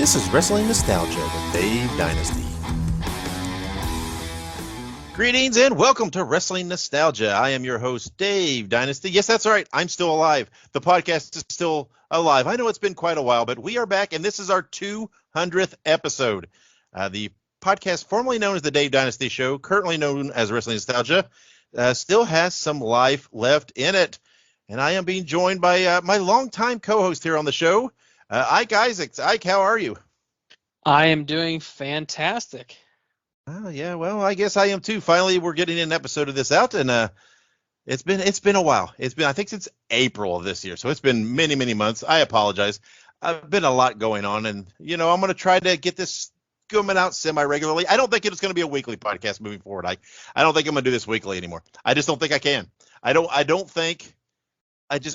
This is Wrestling Nostalgia with Dave Dynasty. Greetings and welcome to Wrestling Nostalgia. I am your host, Dave Dynasty. Yes, that's right. I'm still alive. The podcast is still alive. I know it's been quite a while, but we are back, and this is our 200th episode. The podcast formerly known as the Dave Dynasty Show, currently known as Wrestling Nostalgia, still has some life left in it. And I am being joined by my longtime co-host here on the show, Ike Isaacs. Ike, how are you? I am doing fantastic. Oh, yeah, well, I guess I am too. Finally, we're getting an episode of this out, and it's been a while. It's been, I think, since April of this year, so it's been many months. I apologize. I've been a lot going on, and I'm going to try to get this coming out semi-regularly. I don't think it's going to be a weekly podcast moving forward. I don't think I'm going to do this weekly anymore. I just don't think I can.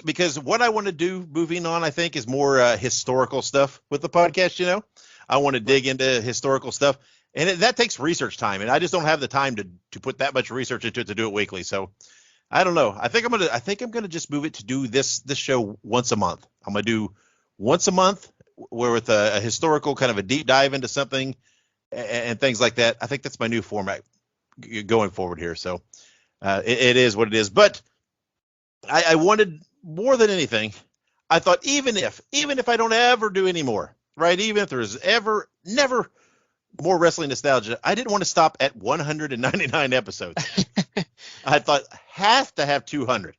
Because what I want to do moving on, I think, is more historical stuff with the podcast. I want to dig into historical stuff, and that takes research time, and I just don't have the time to put that much research into it to do it weekly. So I don't know. I think I'm gonna just move it to do this show once a month. I'm gonna do once a month, where with a historical kind of a deep dive into something and things like that. I think that's my new format going forward here. So it is what it is, but. I wanted more than anything. I thought even if I don't ever do any more, right? Even if there's never more wrestling nostalgia, I didn't want to stop at 199 episodes. I thought have to have 200.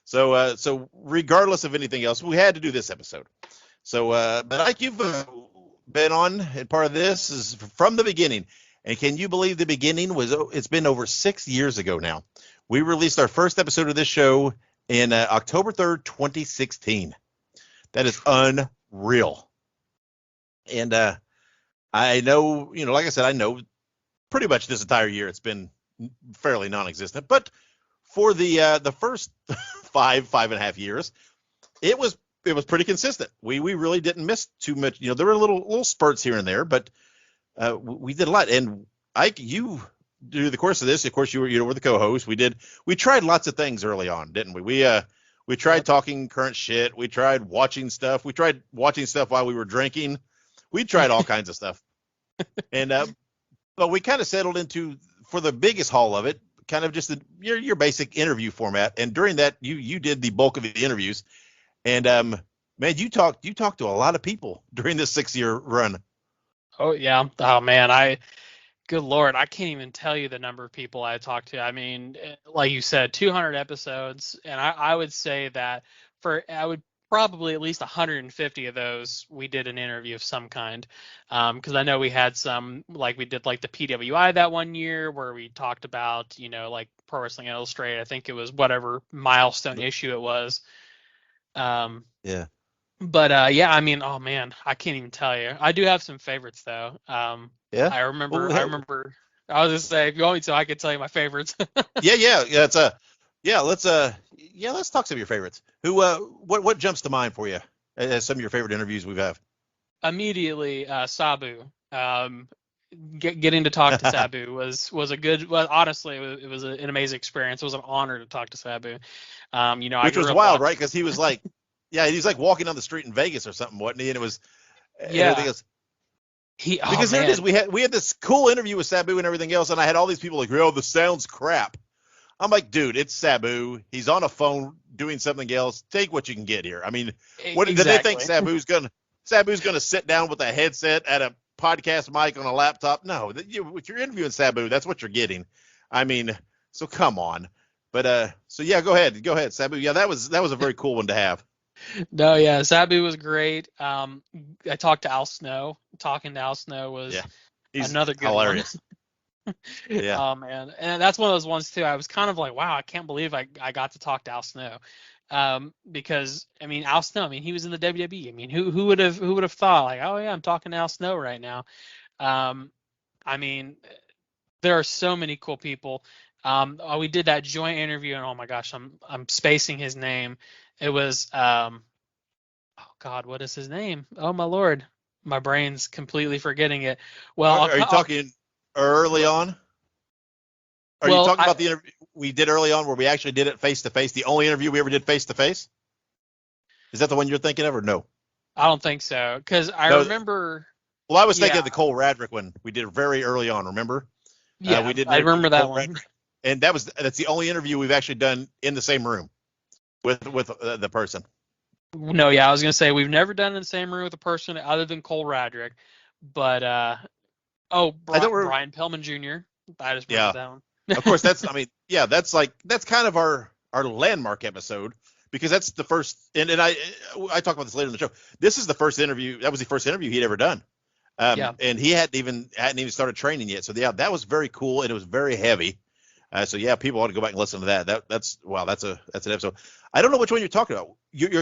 So regardless of anything else, we had to do this episode. So, but like you've been on and part of this is from the beginning. And can you believe the beginning it's been over 6 years ago now. We released our first episode of this show in October 3rd, 2016. That is unreal. And I know, like I said, I know pretty much this entire year it's been fairly non-existent. But for the first five and a half years, it was pretty consistent. We really didn't miss too much. There were little spurts here and there, but we did a lot. And Ike, you. Through the course of this, of course, you were the co-host. We tried lots of things early on, didn't we? We tried talking current shit. We tried watching stuff. We tried watching stuff while we were drinking. We tried all kinds of stuff. And but we kind of settled into, for the biggest haul of it, kind of just your basic interview format. And during that, you did the bulk of the interviews. And man, you talked to a lot of people during this 6-year run. Oh yeah. Oh man, good Lord, I can't even tell you the number of people I talked to. I mean, like you said, 200 episodes, and I would say that I would probably at least 150 of those we did an interview of some kind, because I know we had some, like we did like the PWI that one year where we talked about, like Pro Wrestling Illustrated. I think it was whatever milestone issue it was. Yeah. But yeah, I mean, oh man, I can't even tell you. I do have some favorites though. Yeah. I remember. I was just say, if you want me to, I can tell you my favorites. Yeah. Let's talk some of your favorites. What jumps to mind for you as some of your favorite interviews we've had? Immediately, Sabu. Getting to talk to Sabu was a good. Well, honestly, it was an amazing experience. It was an honor to talk to Sabu. Which was wild, right? Because he was like, he was like walking down the street in Vegas or something, wasn't he? And it was, everything else. Because there it is. We had this cool interview with Sabu and everything else, and I had all these people like, "Oh, the sound's crap." I'm like, dude, it's Sabu. He's on a phone doing something else. Take what you can get here. I mean, what did they think Sabu's gonna sit down with a headset at a podcast mic on a if you're interviewing Sabu, that's what you're getting. I mean, so come on. But so yeah, go ahead, Sabu. Yeah, that was a very cool one to have. No, yeah, Sabu was great. I talked to Al Snow. Talking to Al Snow was another good hilarious one. Yeah. Oh man, and that's one of those ones too. I was kind of like, wow, I can't believe I got to talk to Al Snow, because I mean, Al Snow. I mean, he was in the WWE. I mean, who would have thought, like, oh yeah, I'm talking to Al Snow right now. I mean, there are so many cool people. We did that joint interview, and oh my gosh, I'm spacing his name. It was oh God, what is his name? Oh my Lord, my brain's completely forgetting it. Well, are you talking early on? Are you talking about the interview we did early on where we actually did it face to face? The only interview we ever did face to face? Is that the one you're thinking of, or no? I don't think so, because I remember Well, I was thinking Yeah. of the Cole Radrick one we did very early on. Remember? Yeah, We did. I remember that one. Radrick, and that's the only interview we've actually done in the same room with the person. No, yeah, I was gonna say we've never done it in the same room with a person other than Cole Radrick, but I don't. Brian Pillman Jr. I just Yeah. remember that one. Of course, that's. I mean, yeah, that's kind of our landmark episode because that's the first. And I talk about this later in the show. This is the first interview. That was the first interview he'd ever done. Yeah. And he hadn't even started training yet. So yeah, that was very cool and it was very heavy. So yeah, people ought to go back and listen to that. That's an episode. I don't know which one you're talking about.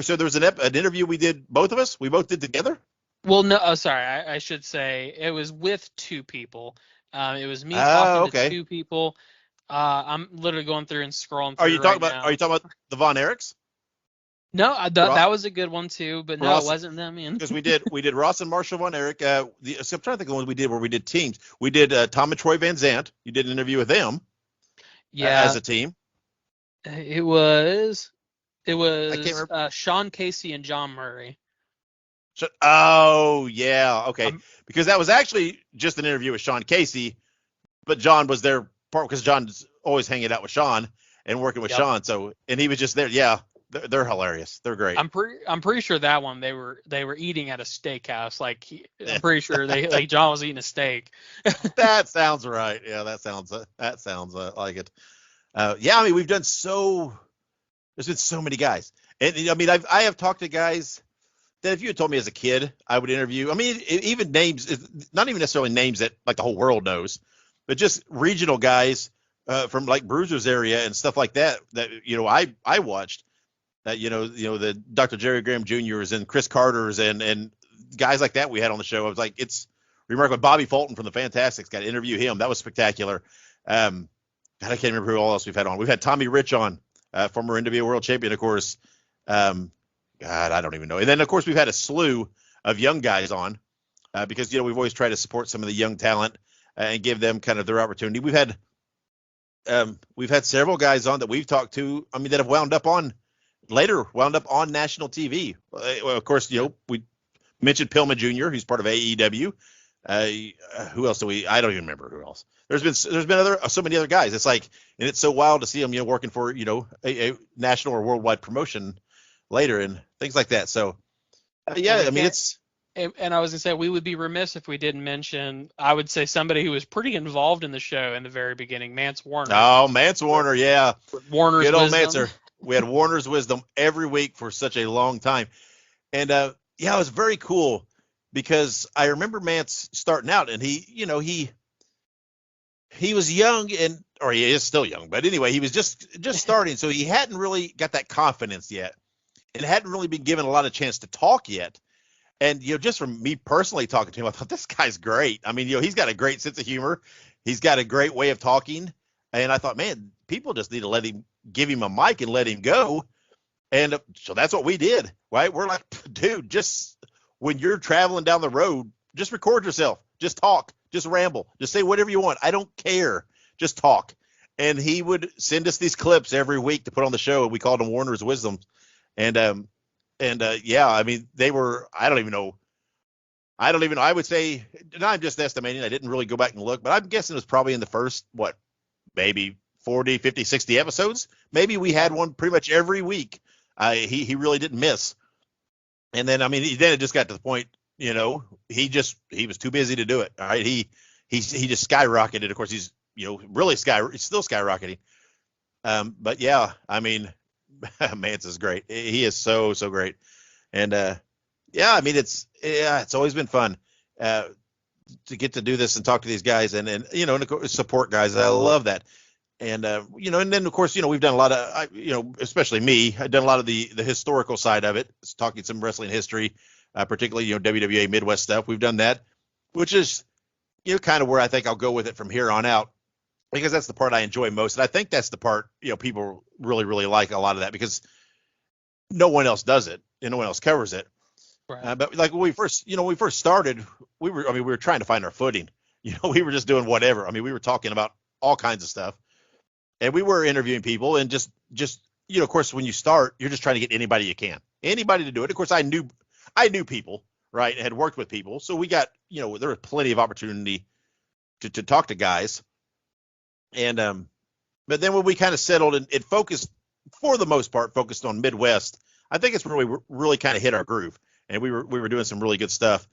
So there was an interview we did, both of us. We both did together. Well, no, sorry, I should say it was with two people. It was me talking to two people. I'm literally going through and scrolling through. Are you talking about the Von Erichs? No, that was a good one too, but no, it wasn't them. Because we did Ross and Marshall Von Erich. So I'm trying to think of the ones we did where we did teams. We did Tom and Troy Van Zant. You did an interview with them. Yeah, as a team. It was Sean Casey and John Murray. Oh yeah, okay. Because that was actually just an interview with Sean Casey, but John was there because John's always hanging out with Sean and working with Sean. So and he was just there. Yeah. They're hilarious. They're great. I'm pretty sure that one they were eating at a steakhouse. I'm pretty sure John was eating a steak. That sounds right. Yeah, that sounds like it. Yeah, I mean we've done there's been so many guys, and I mean I have talked to guys that if you had told me as a kid I would interview. I mean even names, not even necessarily names that like the whole world knows, but just regional guys from like Bruiser's area and stuff like that. That I watched. The Dr. Jerry Graham Jr.'s and Chris Carter's and guys like that we had on the show. I was like, it's remarkable. Bobby Fulton from the Fantastics, got to interview him. That was spectacular. God, I can't remember who else we've had on. We've had Tommy Rich on, former NWA World Champion, of course. God, I don't even know. And then, of course, we've had a slew of young guys on because, we've always tried to support some of the young talent and give them kind of their opportunity. We've had several guys on that we've talked to, I mean, that have wound up on national TV. Of course, we mentioned Pillman Jr., who's part of AEW. Who else I don't even remember who else. There's been so many other guys. It's like, and it's so wild to see them, working for, a national or worldwide promotion later and things like that. So, yeah, I mean, it's. And I was gonna say we would be remiss if we didn't mention. I would say somebody who was pretty involved in the show in the very beginning, Mance Warner. Oh, Mance Warner, yeah. Warner's good old wisdom. Mancer. We had Warner's Wisdom every week for such a long time. And, it was very cool because I remember Mance starting out and he was young or he is still young, but anyway, he was just starting. So he hadn't really got that confidence yet and hadn't really been given a lot of chance to talk yet. And, just from me personally talking to him, I thought this guy's great. I mean, he's got a great sense of humor. He's got a great way of talking. And I thought, man, people just need to give him a mic and let him go. And so that's what we did, right? We're like, dude, just when you're traveling down the road, just record yourself, just talk, just ramble, just say whatever you want. I don't care. Just talk. And he would send us these clips every week to put on the show. And we called them Warner's Wisdom. And yeah, I mean, they were, I don't even know. I would say, and I'm just estimating. I didn't really go back and look, but I'm guessing it was probably in the first, maybe 40, 50, 60 episodes. Maybe we had one pretty much every week. He really didn't miss. And then, I mean, then it just got to the point, he was too busy to do it. All right. He just skyrocketed. Of course, he's, really he's still skyrocketing. But yeah, I mean, Mance is great. He is so, so great. And, yeah, I mean, it's always been fun, to get to do this and talk to these guys and of course, support guys. I love that. And, and then of course, we've done a lot of, especially me, I've done a lot of the historical side of it. It's talking some wrestling history, particularly, WWA Midwest stuff. We've done that, which is, kind of where I think I'll go with it from here on out, because that's the part I enjoy most. And I think that's the part, people really, really like a lot of that because no one else does it and no one else covers it. Right. But like when we first started, we were trying to find our footing. We were just doing whatever. I mean, we were talking about all kinds of stuff. And we were interviewing people and just of course, when you start, you're just trying to get anybody you can, anybody to do it. Of course, I knew people, right, and had worked with people. So we got, there was plenty of opportunity to talk to guys. And but then when we kind of settled and it focused, for the most part, focused on Midwest, I think it's where we really kind of hit our groove, and we were doing some really good stuff.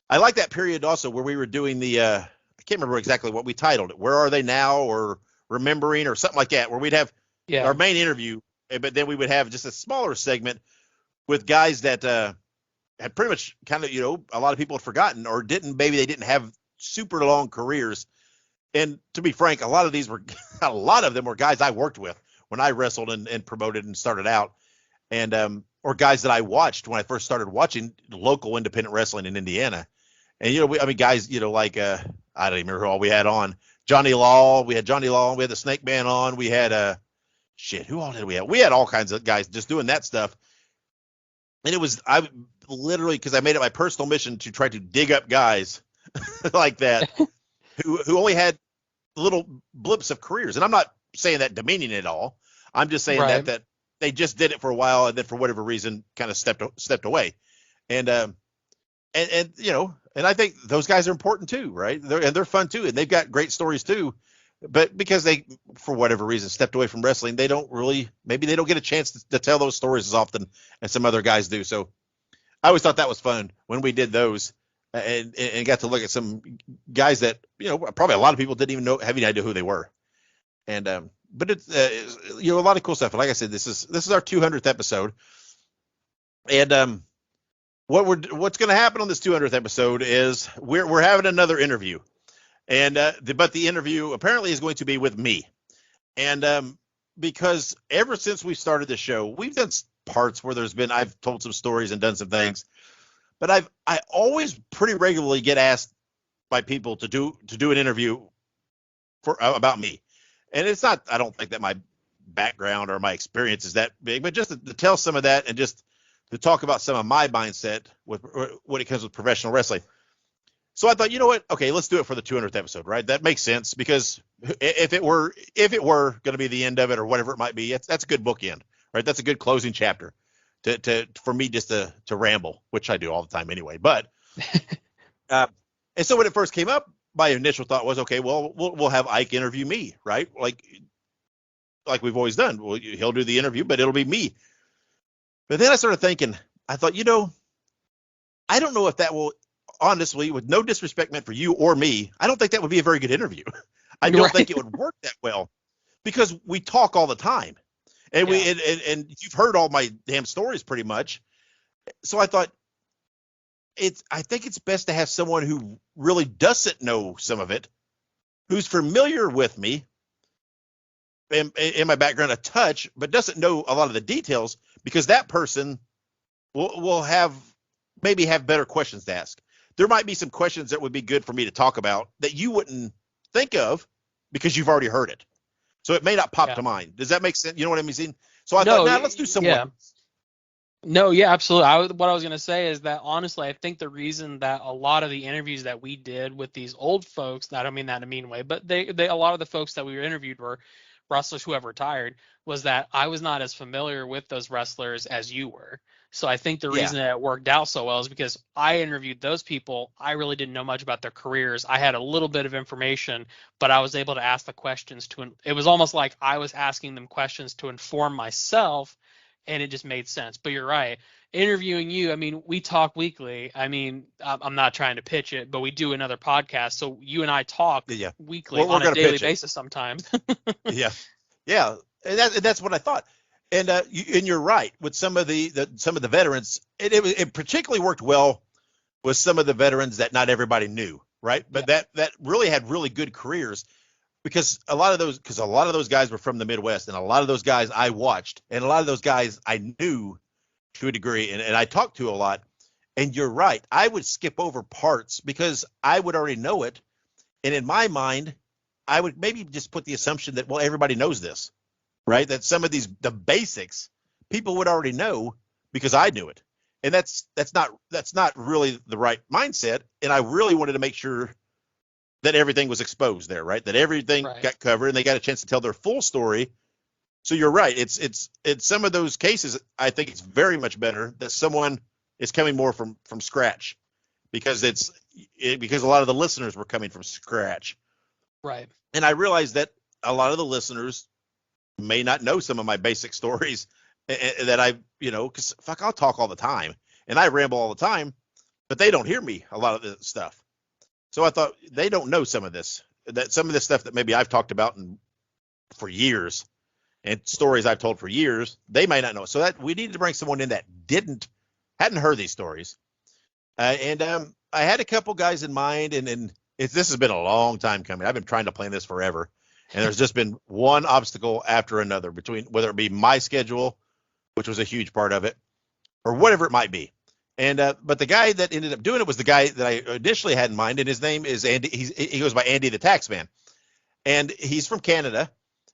I like that period also where we were doing the I can't remember exactly what we titled it. Where Are They Now, or Remembering, or something like that, where we'd have our main interview, but then we would have just a smaller segment with guys that had pretty much kind of, a lot of people had forgotten or maybe they didn't have super long careers. And to be frank, a lot of them were guys I worked with when I wrestled and promoted and started out, and or guys that I watched when I first started watching local independent wrestling in Indiana. And guys, like I don't even remember who all we had on. Johnny Law, we had the Snake Man on, we had who all did we have? We had all kinds of guys just doing that stuff. And I literally, because I made it my personal mission to try to dig up guys like that who only had little blips of careers. And I'm not saying that demeaning at all. I'm just saying that they just did it for a while and then for whatever reason kind of stepped away. And I think those guys are important too, right? They're fun too, and they've got great stories too. But because they, for whatever reason, stepped away from wrestling, maybe they don't get a chance to tell those stories as often as some other guys do. So I always thought that was fun when we did those and got to look at some guys that, probably a lot of people didn't even have any idea who they were. And, but it's, a lot of cool stuff. And like I said, this is our 200th episode. And, what's going to happen on this 200th episode is we're having another interview. And but the interview apparently is going to be with me, and because ever since we started the show, we've done parts where I've told some stories and done some things, but I always pretty regularly get asked by people to do an interview about me, and it's not, I don't think that my background or my experience is that big, but just to tell some of that and just to talk about some of my mindset when it comes with professional wrestling. So I thought, you know what? Okay, let's do it for the 200th episode, right? That makes sense, because if it were going to be the end of it or whatever it might be, that's a good bookend, right? That's a good closing chapter for me just to ramble, which I do all the time anyway. But and so when it first came up, my initial thought was, okay, well, we'll have Ike interview me, right? Like we've always done. Well, he'll do the interview, but it'll be me. But then I started thinking, I thought, I don't know if that will. Honestly, with no disrespect meant for you or me, I don't think that would be a very good interview. I don't think it would work that well, because we talk all the time, and and you've heard all my damn stories pretty much. So I thought I think it's best to have someone who really doesn't know some of it, who's familiar with me and my background a touch, but doesn't know a lot of the details, because that person will maybe have better questions to ask. There might be some questions that would be good for me to talk about that you wouldn't think of because you've already heard it. So it may not pop to mind. Does that make sense? You know what I mean? So I thought, let's do someone. Yeah. No, yeah, absolutely. What I was going to say is that, honestly, I think the reason that a lot of the interviews that we did with these old folks, I don't mean that in a mean way, but a lot of the folks that we were interviewed were wrestlers who have retired, was that I was not as familiar with those wrestlers as you were. So I think the reason that it worked out so well is because I interviewed those people. I really didn't know much about their careers. I had a little bit of information, but I was able to ask the questions it was almost like I was asking them questions to inform myself, and it just made sense. But you're right. Interviewing you, I mean, we talk weekly. I mean, I'm not trying to pitch it, but we do another podcast. So you and I talk weekly on a daily basis sometimes. Yeah. And that's what I thought. And you're right, with some of the veterans, it particularly worked well with some of the veterans that not everybody knew, right? But that really had really good careers, because a lot of those guys were from the Midwest, and a lot of those guys I watched, and a lot of those guys I knew to a degree, and I talked to a lot. And you're right, I would skip over parts because I would already know it, and in my mind, I would maybe just put the assumption that, well, everybody knows this. Right, that some of the basics people would already know because I knew it, and that's not really the right mindset. And I really wanted to make sure that everything was exposed there, right? That everything got covered and they got a chance to tell their full story. So you're right. It's some of those cases, I think it's very much better that someone is coming more from scratch, because because a lot of the listeners were coming from scratch. Right. And I realized that a lot of the listeners may not know some of my basic stories that because I'll talk all the time and I ramble all the time, but they don't hear me a lot of this stuff. So I thought they don't know some of this stuff that maybe I've talked about for years, and stories I've told for years, they might not know. So that we needed to bring someone in that hadn't heard these stories. And I had a couple guys in mind, and this has been a long time coming. I've been trying to plan this forever, and there's just been one obstacle after another between whether it be my schedule, which was a huge part of it, or whatever it might be. And but the guy that ended up doing it was the guy that I initially had in mind, and his name is Andy. He goes by Andy the Taxman, and he's from Canada,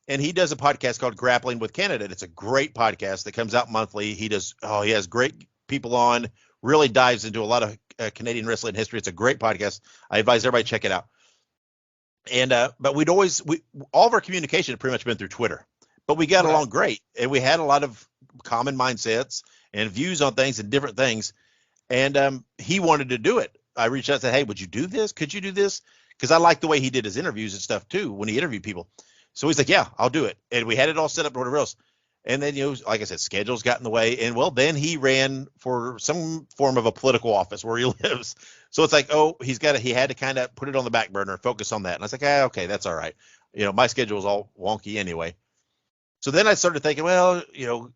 and he does a podcast called Grappling with Canada. It's a great podcast that comes out monthly. He has great people on, really dives into a lot of Canadian wrestling history. It's a great podcast. I advise everybody check it out. And but all of our communication had pretty much been through Twitter, but we got along great, and we had a lot of common mindsets and views on things and different things. And he wanted to do it. I reached out and said, hey, would you do this? Could you do this? Because I like the way he did his interviews and stuff too when he interviewed people. So he's like, yeah, I'll do it. And we had it all set up and whatever else. And then, like I said, schedules got in the way. And well, then he ran for some form of a political office where he lives. So it's like, he had to kind of put it on the back burner and focus on that. And I was like, okay, that's all right. My schedule is all wonky anyway. So then I started thinking, well,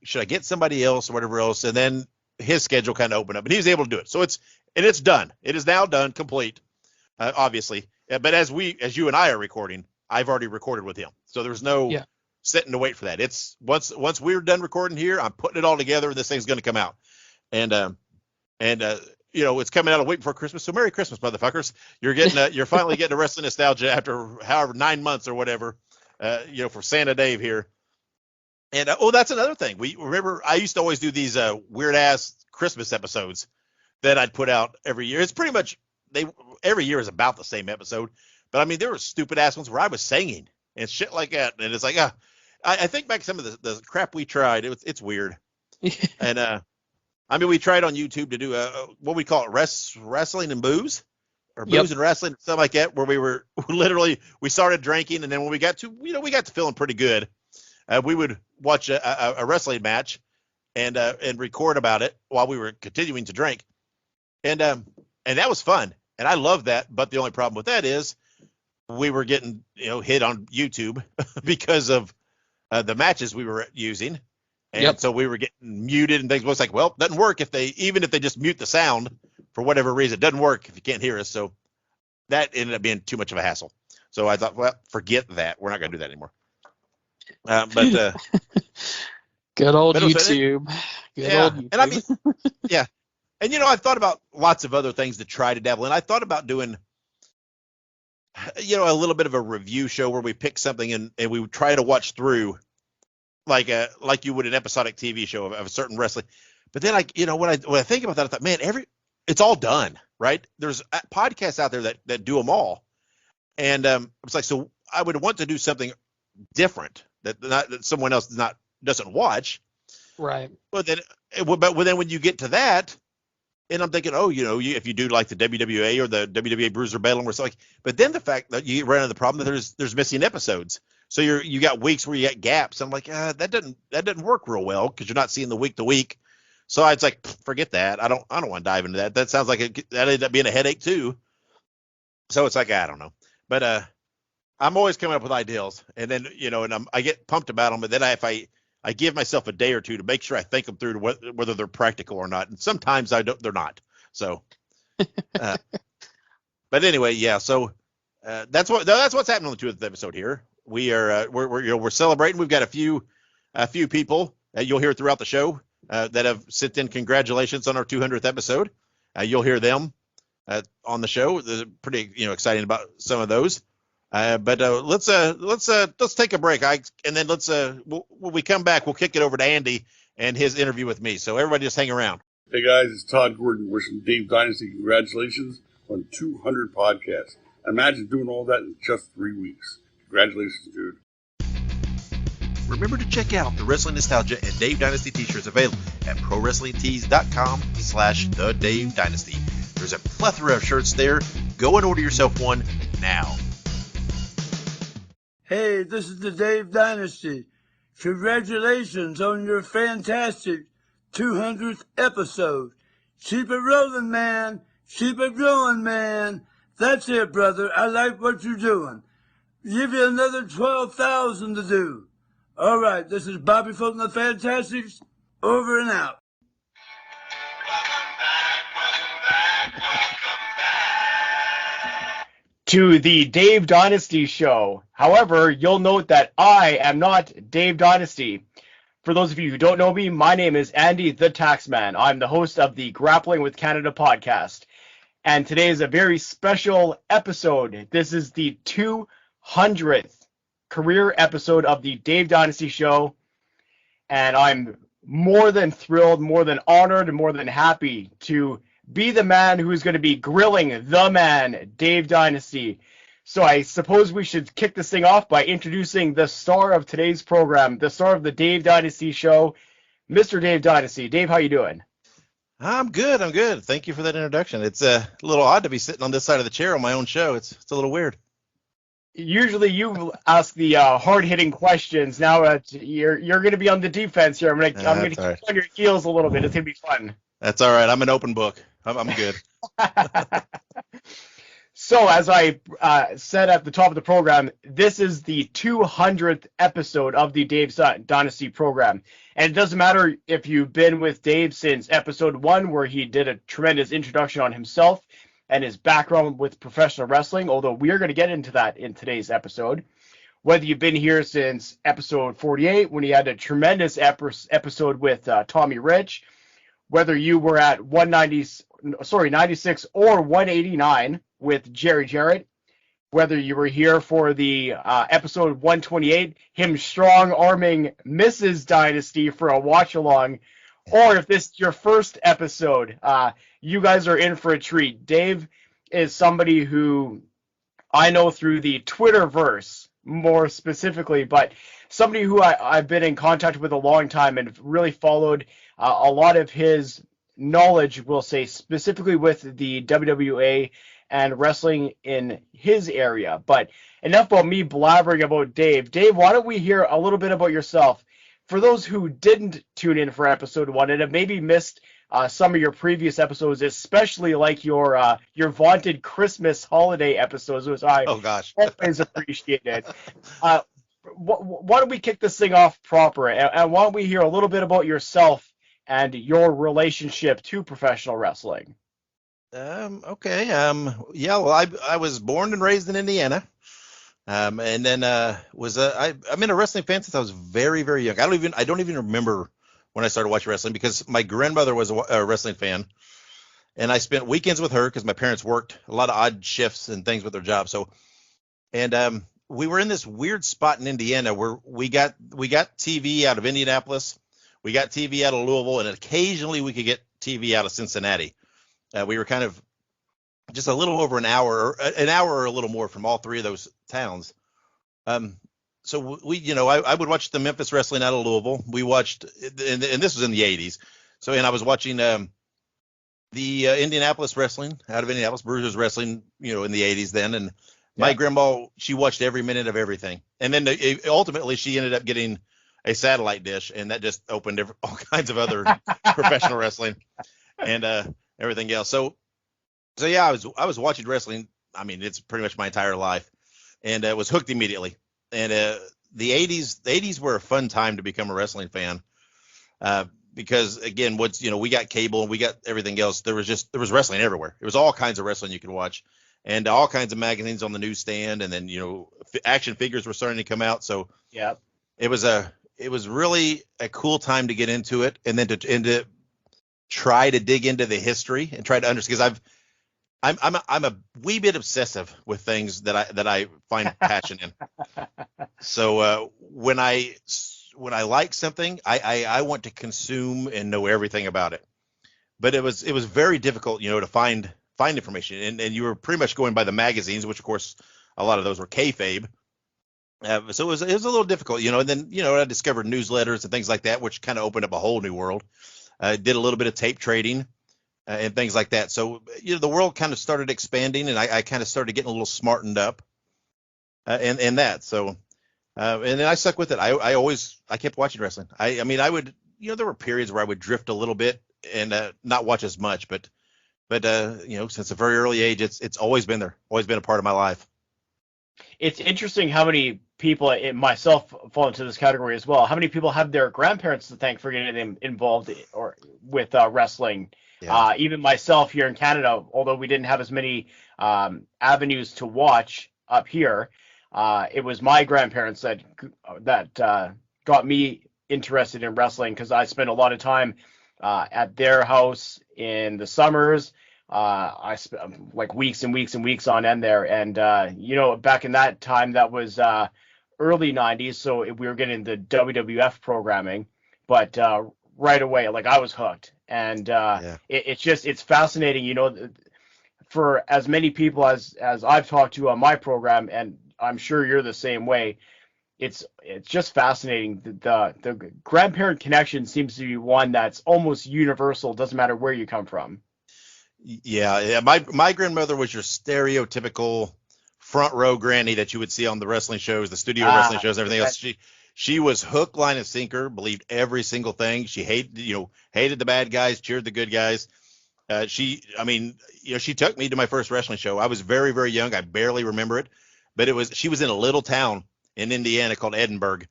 should I get somebody else or whatever else? And then his schedule kind of opened up and he was able to do it. So it's done. It is now done, complete, obviously. But as you and I are recording, I've already recorded with him. So there's no sitting to wait for that. It's once we're done recording here, I'm putting it all together. This thing's going to come out. And it's coming out a week before Christmas. So Merry Christmas, motherfuckers. You're finally getting a wrestling nostalgia after however 9 months or whatever, for Santa Dave here. And that's another thing. We remember I used to always do these weird ass Christmas episodes that I'd put out every year. It's pretty much every year is about the same episode, but I mean there were stupid ass ones where I was singing and shit like that. And it's like I think back some of the crap we tried. It's weird. And we tried on YouTube to do what we call it wrestling and booze, or booze and wrestling, something like that, where we were we started drinking, and then when we got to feeling pretty good. We would watch a wrestling match and record about it while we were continuing to drink. And that was fun. And I love that. But the only problem with that is we were getting, hit on YouTube because of the matches we were using. And so we were getting muted and things. Well, it's like, well, it doesn't work even if they just mute the sound for whatever reason. It doesn't work if you can't hear us. So that ended up being too much of a hassle. So I thought, well, forget that. We're not going to do that anymore. But good old YouTube. Old YouTube. And I mean, yeah. And I've thought about lots of other things to try to dabble in. I thought about doing, a little bit of a review show where we pick something and we would try to watch through like you would an episodic TV show of a certain wrestling. But then when I think about that, I thought, man, it's all done, right? There's podcasts out there that do them all. And it's like, so I would want to do something different that someone else doesn't watch, right? But then when you get to that, and I'm thinking, if you do like the WWA or the WWA Bruiser Bedlam or something, but then the fact that you run into the problem that there's missing episodes, so you got weeks where you got gaps. I'm like, that doesn't work real well because you're not seeing the week to week. So it's like, forget that. I don't want to dive into that. That sounds like that ended up being a headache too. So it's like, I don't know, but I'm always coming up with ideas, and then and I get pumped about them, but then if I give myself a day or two to make sure I think them through to whether they're practical or not, and sometimes they're not. So, but anyway, yeah. So that's what's happening on the 200th episode here. We're celebrating. We've got a few people you'll hear throughout the show that have sent in congratulations on our 200th episode. You'll hear them on the show. They're pretty exciting about some of those. But let's take a break. And then when we come back, we'll kick it over to Andy and his interview with me. So everybody just hang around. Hey guys, it's Todd Gordon wishing Dave Dynasty congratulations on 200 podcasts. Imagine doing all that in just 3 weeks. Congratulations, dude. Remember to check out the Wrestling Nostalgia and Dave Dynasty t-shirts available at PROWRESTLINGTEES.com/The Dave Dynasty. There's a plethora of shirts there. Go and order yourself one now. Hey, this is the Dave Dynasty. Congratulations on your fantastic 200th episode. Keep it rolling, man. Keep it going, man. That's it, brother. I like what you're doing. Give you another 12,000 to do. All right, this is Bobby Fulton, the Fantastics. Over and out. To the Dave Dynasty show. However, you'll note that I am not Dave Dynasty. For those of you who don't know me, my name is Andy the Taxman. I'm the host of the Grappling with Canada podcast. And today is a very special episode. This is the 200th career episode of the Dave Dynasty show. And I'm more than thrilled, more than honored, and more than happy to be the man who's going to be grilling the man, Dave Dynasty. So I suppose we should kick this thing off by introducing the star of today's program, the star of the Dave Dynasty show, Mr. Dave Dynasty. Dave, how you doing? I'm good. Thank you for that introduction. It's a little odd to be sitting on this side of the chair on my own show. It's a little weird. Usually you ask the hard-hitting questions. Now you're going to be on the defense here. I'm going to keep right. on your heels a little bit. It's going to be fun. That's all right. I'm an open book. I'm good. So, as I said at the top of the program, this is the 200th episode of the Dave Dynasty program. And it doesn't matter if you've been with Dave since episode 1, where he did a tremendous introduction on himself and his background with professional wrestling, although we are going to get into that in today's episode. Whether you've been here since episode 48, when he had a tremendous episode with Tommy Rich, whether you were at 96 or 189 with Jerry Jarrett, whether you were here for the episode 128, him strong-arming Mrs. Dynasty for a watch-along, or if this is your first episode, you guys are in for a treat. Dave is somebody who I know through the Twitterverse, more specifically, but somebody who I've been in contact with a long time and really followed a lot of his knowledge, we'll say, specifically with the WWA and wrestling in his area. But enough about me blabbering about Dave. Dave, why don't we hear a little bit about yourself? For those who didn't tune in for episode 1 and have maybe missed some of your previous episodes, especially like your vaunted Christmas holiday episodes, which I always appreciated. Why don't we kick this thing off proper, and why don't we hear a little bit about yourself and your relationship to professional wrestling? Okay. Yeah. Well, I was born and raised in Indiana, and then I've been a wrestling fan since I was very, very young. I don't even remember when I started watching wrestling, because my grandmother was a wrestling fan, and I spent weekends with her because my parents worked a lot of odd shifts and things with their job. So, and we were in this weird spot in Indiana where we got TV out of Indianapolis, we got TV out of Louisville, and occasionally we could get TV out of Cincinnati. We were kind of just a little over an hour or a little more from all three of those towns. So I would watch the Memphis wrestling out of Louisville. We watched, and this was in the 80s. So, and I was watching the Indianapolis wrestling out of Indianapolis, Bruisers wrestling, in the 80s then. And my grandma, she watched every minute of everything. And then ultimately she ended up getting a satellite dish, and that just opened all kinds of other professional wrestling and everything else. So yeah, I was watching wrestling. I mean, it's pretty much my entire life, and was hooked immediately. And the 80s were a fun time to become a wrestling fan, because again, we got cable and we got everything else. There was wrestling everywhere. There was all kinds of wrestling you could watch, and all kinds of magazines on the newsstand. And then action figures were starting to come out. So yeah, it was really a cool time to get into it, and then to try to dig into the history and try to understand, because I'm a wee bit obsessive with things that I find passion in. So when I like something, I want to consume and know everything about it. But it was very difficult, to find information, and you were pretty much going by the magazines, which of course a lot of those were kayfabe. So it was a little difficult, and then I discovered newsletters and things like that, which kind of opened up a whole new world. I did a little bit of tape trading. and things like that. So, the world kind of started expanding, and I kind of started getting a little smartened up in that. So, and then I stuck with it. I kept watching wrestling. I mean, I would, there were periods where I would drift a little bit and not watch as much, but since a very early age, it's always been there, always been a part of my life. It's interesting how many people, myself, fall into this category as well. How many people have their grandparents to thank for getting them involved with wrestling? Yeah. Even myself here in Canada, although we didn't have as many avenues to watch up here, it was my grandparents that got me interested in wrestling, because I spent a lot of time at their house in the summers. I spent like weeks and weeks and weeks on end there. And, back in that time, that was early 90s. So we were getting the WWF programming. But right away, like, I was hooked. And it's fascinating, for as many people as I've talked to on my program, and I'm sure you're the same way, it's just fascinating. The grandparent connection seems to be one that's almost universal. Doesn't matter where you come from. Yeah. My grandmother was your stereotypical front row granny that you would see on the wrestling shows, the studio wrestling shows, and everything else. She was hook, line, and sinker, believed every single thing. She hated the bad guys, cheered the good guys. She took me to my first wrestling show. I was very, very young. I barely remember it, but she was in a little town in Indiana called Edinburgh.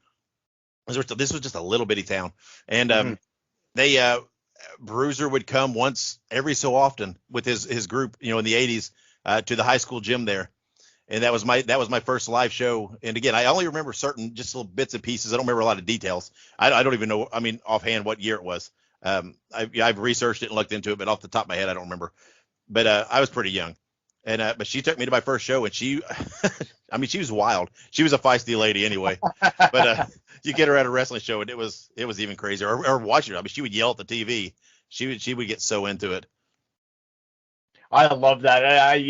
This was just a little bitty town. And Bruiser would come once every so often with his group, in the 80s, to the high school gym there. And that was my first live show. And again, I only remember certain just little bits and pieces. I don't remember a lot of details. I don't even know, offhand what year it was. I've researched it and looked into it, but off the top of my head, I don't remember. But I was pretty young. And but she took me to my first show, and she she was wild. She was a feisty lady anyway. But you get her at a wrestling show, and it was even crazier. Or watching her. She would yell at the TV. She would get so into it. I love that.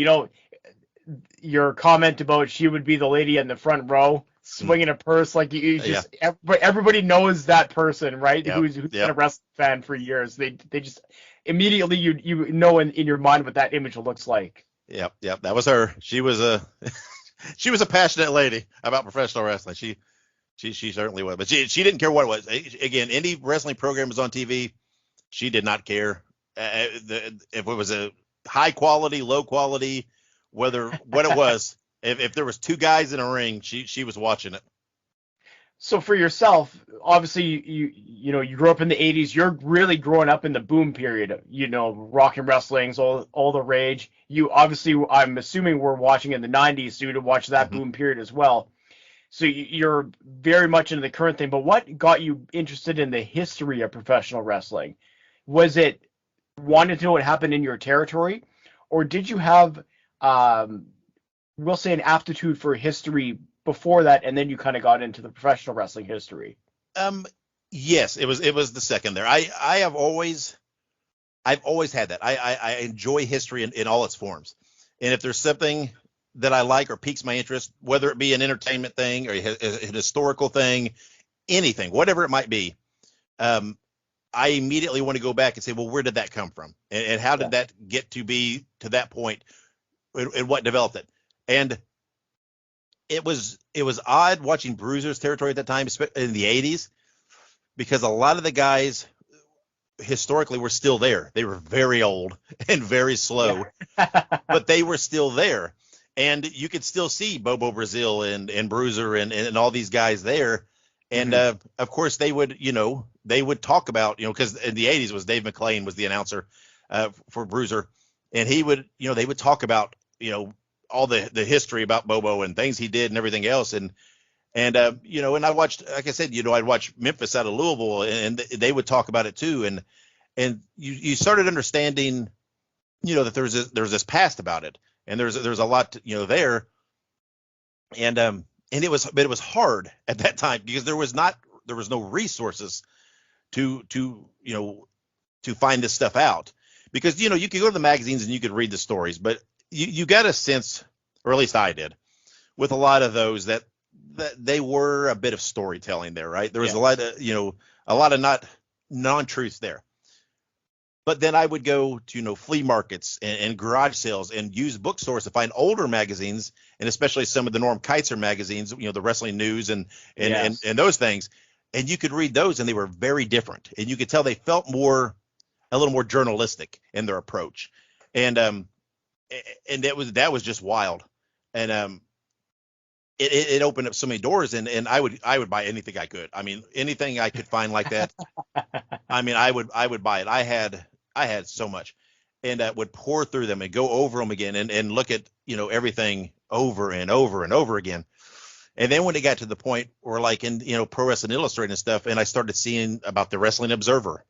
Your comment about she would be the lady in the front row swinging a purse, like everybody knows that person, right? Yep. Who's been a wrestling fan for years. They just immediately you know in your mind what that image looks like. Yep. That was her. She was a passionate lady about professional wrestling. She certainly was, but she didn't care what it was. Again, any wrestling program was on TV, she did not care if it was a high quality, low quality, what it was. If there was two guys in a ring, she was watching it. So for yourself, obviously you grew up in the 80s. You're really growing up in the boom period. Rock and wrestling's all the rage. You obviously, I'm assuming, we're watching in the 90s, so you to watch that boom period as well. So you're very much into the current thing. But what got you interested in the history of professional wrestling? Was it wanting to know what happened in your territory, or did you have, we'll say, an aptitude for history before that, and then you kind of got into the professional wrestling history? Yes, it was the second there. I've always had that. I enjoy history in all its forms. And if there's something that I like or piques my interest, whether it be an entertainment thing or an historical thing, anything, whatever it might be, I immediately want to go back and say, well, where did that come from? And how did that get to be to that point, and what developed it? And it was odd watching Bruiser's territory at that time in the 80s, because a lot of the guys historically were still there. They were very old and very slow, but they were still there. And you could still see Bobo Brazil and Bruiser and all these guys there. And of course they would talk about, because in the 80s was Dave McClain was the announcer for Bruiser. And he would, they would talk about, all the history about Bobo and things he did and everything else. And and I watched, like I said, I'd watch Memphis out of Louisville, and they would talk about it too. And you started understanding, that there's this past about it, and there's a lot, there. And it was hard at that time because there was no resources to find this stuff out, because, you could go to the magazines and you could read the stories, but you got a sense, or at least I did, with a lot of those that they were a bit of storytelling there, right? There was a lot of not non-truths there. But then I would go to, flea markets and garage sales and used bookstores to find older magazines, and especially some of the Norm Keizer magazines, the wrestling news and Yes. and those things. And you could read those, and they were very different. And you could tell they felt a little more journalistic in their approach. And that was just wild. And it opened up so many doors, and I would buy anything I could. I mean, anything I could find like that. I mean, I would buy it. I had so much, and would pour through them and go over them again and look at, everything over and over and over again. And then when it got to the point where, like, in, Pro Wrestling Illustrated and stuff, and I started seeing about the Wrestling Observer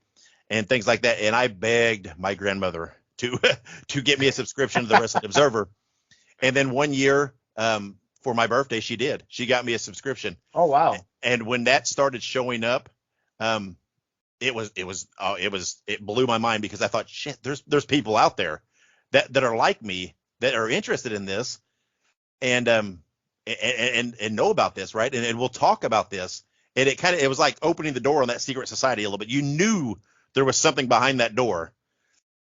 and things like that, and I begged my grandmother to to get me a subscription to the Wrestling Observer. And then one year, for my birthday, she did. She got me a subscription. Oh, wow. And when that started showing up, it blew my mind, because I thought, shit, there's people out there that are like me, that are interested in this, and know about this, right? And we'll talk about this. And it was like opening the door on that secret society a little bit. You knew there was something behind that door.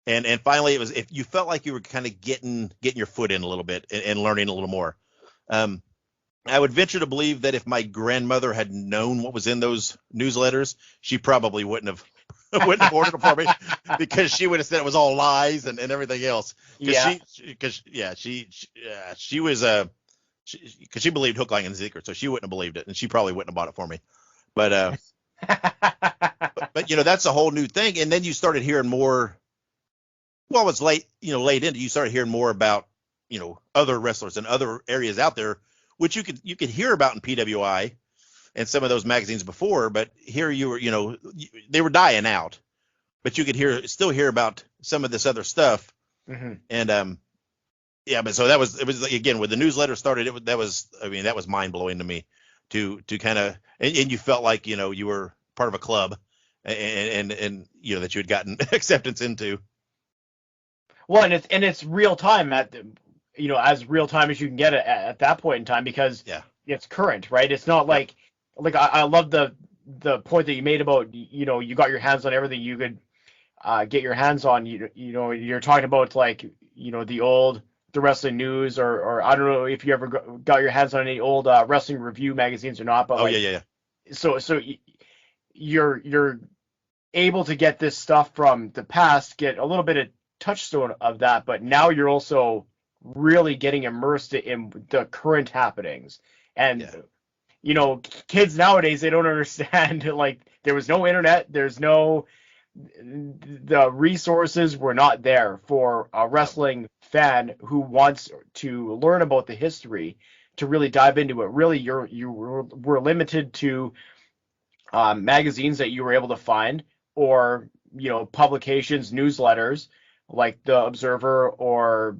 And finally, it was, if you felt like you were kind of getting your foot in a little bit and learning a little more. I would venture to believe that if my grandmother had known what was in those newsletters, she probably wouldn't have ordered it for me, because she would have said it was all lies and everything else. Yeah. Because she was because she believed hook, line, and sinker, so she wouldn't have believed it, and she probably wouldn't have bought it for me. But that's a whole new thing. And then you started hearing more. Well, it's late into, you started hearing more about, other wrestlers and other areas out there, which you could hear about in PWI and some of those magazines before, but here you were, they were dying out, but you could still hear about some of this other stuff. Mm-hmm. And but so it was again, when the newsletter started, that was mind blowing to me to kind of, and you felt like, you were part of a club, and that you had gotten acceptance into. Well, and it's real time as real time as you can get it at that point in time, because it's current, right? It's not like I love the point that you made about, you got your hands on everything you could get your hands on. You're talking about, like, the wrestling news, or I don't know if you ever got your hands on any old wrestling review magazines or not, but yeah. So you're able to get this stuff from the past, get a little bit of touchstone of that, but now you're also really getting immersed in the current happenings. And kids nowadays, they don't understand, like, there was no internet, the resources were not there for a wrestling fan who wants to learn about the history to really dive into it. Really, you were limited to magazines that you were able to find, or publications, newsletters like the Observer, or,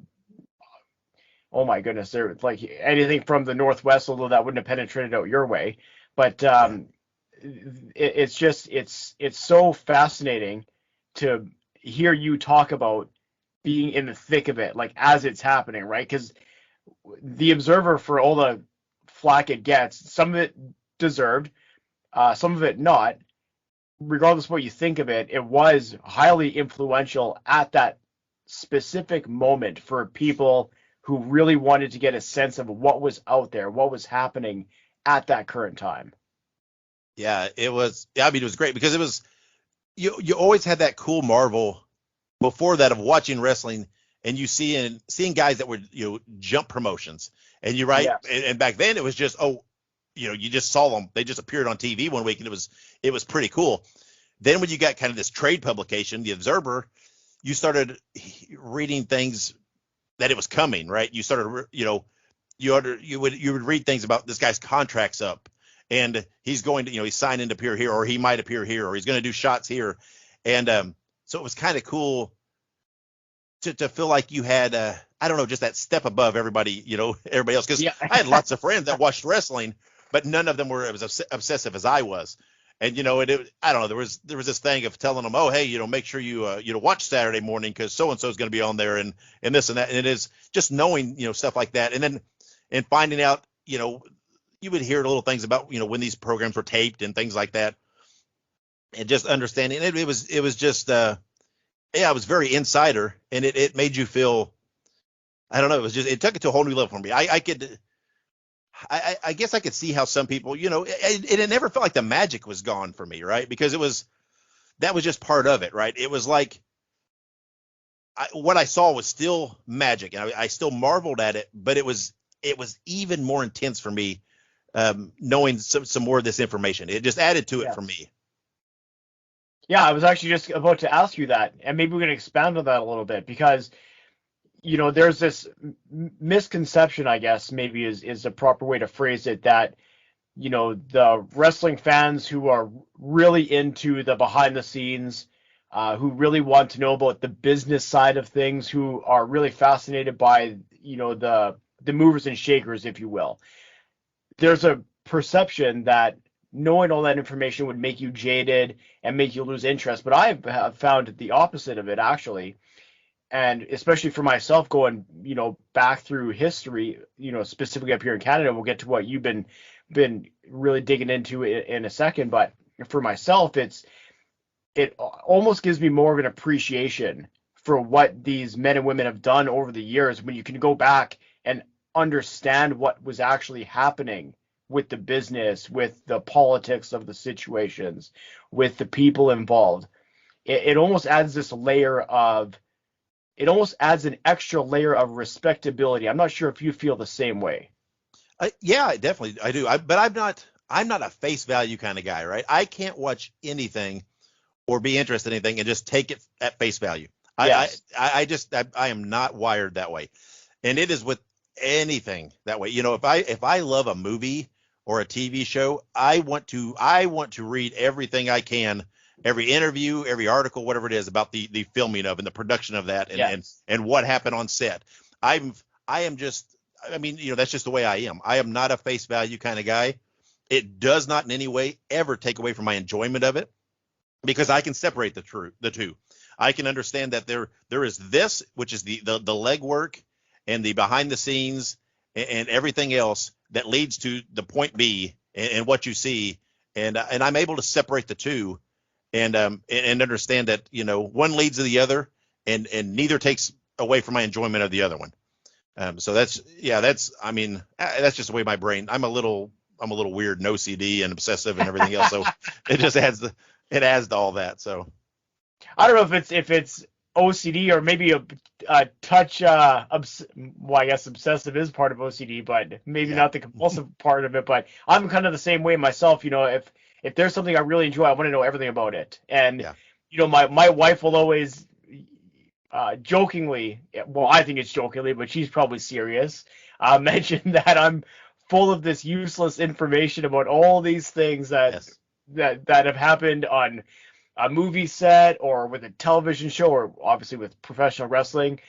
oh my goodness, there, like, anything from the Northwest, although that wouldn't have penetrated out your way. But it's so fascinating to hear you talk about being in the thick of it, like, as it's happening, right? Because the Observer, for all the flack it gets, some of it deserved, some of it not. Regardless of what you think of it, it was highly influential at that specific moment for people who really wanted to get a sense of what was out there, what was happening at that current time. Yeah, it was. I mean, it was great, because it was, you always had that cool marvel before that of watching wrestling, and you seeing guys that were, jump promotions, and you're right. Yes. And back then it was just, you just saw them. They just appeared on TV one week, and it was pretty cool. Then when you got kind of this trade publication, the Observer, you started reading things that it was coming, right? You started, you would read things about this guy's contract's up, and he's going to, he's signing to appear here, or he might appear here, or he's going to do shots here. And so it was kind of cool to feel like you had, I don't know, just that step above everybody else. Because I had lots of friends that watched wrestling, but none of them were as obsessive as I was. And, I don't know, there was this thing of telling them, oh, hey, make sure you watch Saturday morning, because so-and-so is going to be on there, and this and that. And it is just knowing, stuff like that. And then, and finding out, you would hear little things about, when these programs were taped and things like that. And just understanding it was just, yeah, it was very insider, and it made you feel, I don't know, it took it to a whole new level for me. I guess I could see how some people, it never felt like the magic was gone for me, right? Because that was just part of it, right? It was like what I saw was still magic, and I still marveled at it, but it was even more intense for me, knowing some more of this information. It just added to it for me. Yeah, I was actually just about to ask you that, and maybe we can expand on that a little bit, because there's this misconception, I guess, maybe is a proper way to phrase it, that the wrestling fans who are really into the behind the scenes, who really want to know about the business side of things, who are really fascinated by the movers and shakers, if you will. There's a perception that knowing all that information would make you jaded and make you lose interest, but I have found the opposite of it, actually. And especially for myself, going back through history, specifically up here in Canada, we'll get to what you've been really digging into in a second. But for myself, it almost gives me more of an appreciation for what these men and women have done over the years, when you can go back and understand what was actually happening with the business, with the politics of the situations, with the people involved. It almost adds an extra layer of respectability. I'm not sure if you feel the same way. Yeah, definitely I do. But I'm not a face value kind of guy, right? I can't watch anything or be interested in anything and just take it at face value. Yes. I am not wired that way, and it is with anything that way. If I love a movie or a TV show, I want to read everything I can, every interview, every article, whatever it is, about the filming of and the production of that, and what happened on set. I am just, that's just the way I am. I am not a face value kind of guy. It does not in any way ever take away from my enjoyment of it, because I can separate the two. I can understand that there is this, which is the legwork and the behind the scenes and everything else that leads to the point B and what you see, and I'm able to separate the two, and understand that one leads to the other, and neither takes away from my enjoyment of the other one. So that's just the way my brain. I'm a little weird and OCD and obsessive and everything else. So it just adds to all that. So I don't know if it's OCD or maybe a touch. Well, I guess obsessive is part of OCD, but maybe not the compulsive part of it. But I'm kind of the same way myself. If there's something I really enjoy, I want to know everything about it. And my wife will always jokingly, well, I think it's jokingly, but she's probably serious, mention that I'm full of this useless information about all these things that have happened on a movie set or with a television show, or obviously with professional wrestling.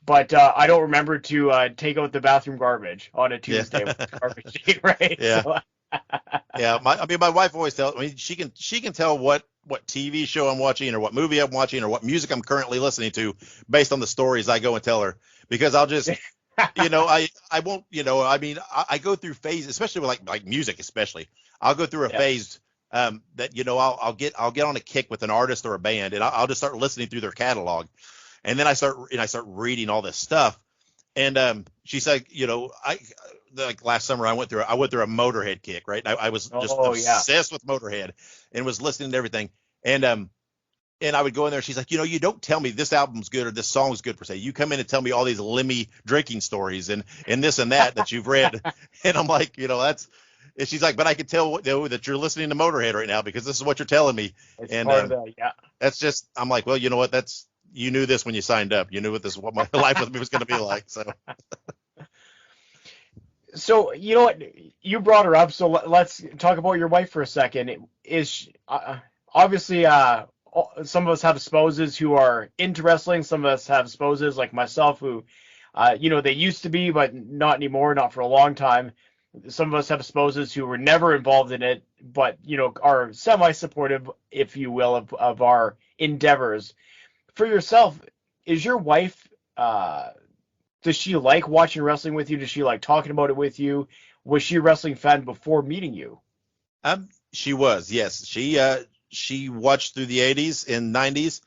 But I don't remember to take out the bathroom garbage on a Tuesday with the garbage day, right? Yeah. So, yeah. My wife always tells me she can tell what TV show I'm watching, or what movie I'm watching, or what music I'm currently listening to based on the stories I go and tell her, because I'll just I won't, I go through phases, especially with like music, especially. I'll go through a phase that I'll get on a kick with an artist or a band, and I'll just start listening through their catalog, and then I start reading all this stuff. And she's like, like last summer I went through a Motorhead kick, right? I was just obsessed with Motorhead and was listening to everything. And I would go in there, she's like, you don't tell me this album's good or this song's good per se. You come in and tell me all these Lemmy drinking stories and this and that you've read. And I'm like, that's, and she's like, but I can tell that you're listening to Motorhead right now because this is what you're telling me. It's and part of that, that's just, I'm like, well, you know what? You knew this when you signed up. You knew what my life with me was going to be like. So, you know what? You brought her up, so let's talk about your wife for a second. Is obviously some of us have spouses who are into wrestling. Some of us have spouses like myself who, they used to be, but not anymore, not for a long time. Some of us have spouses who were never involved in it, but, are semi-supportive, if you will, of our endeavors. For yourself, is your wife, does she like watching wrestling with you? Does she like talking about it with you? Was she a wrestling fan before meeting you? She was, yes. She watched through the 80s and 90s.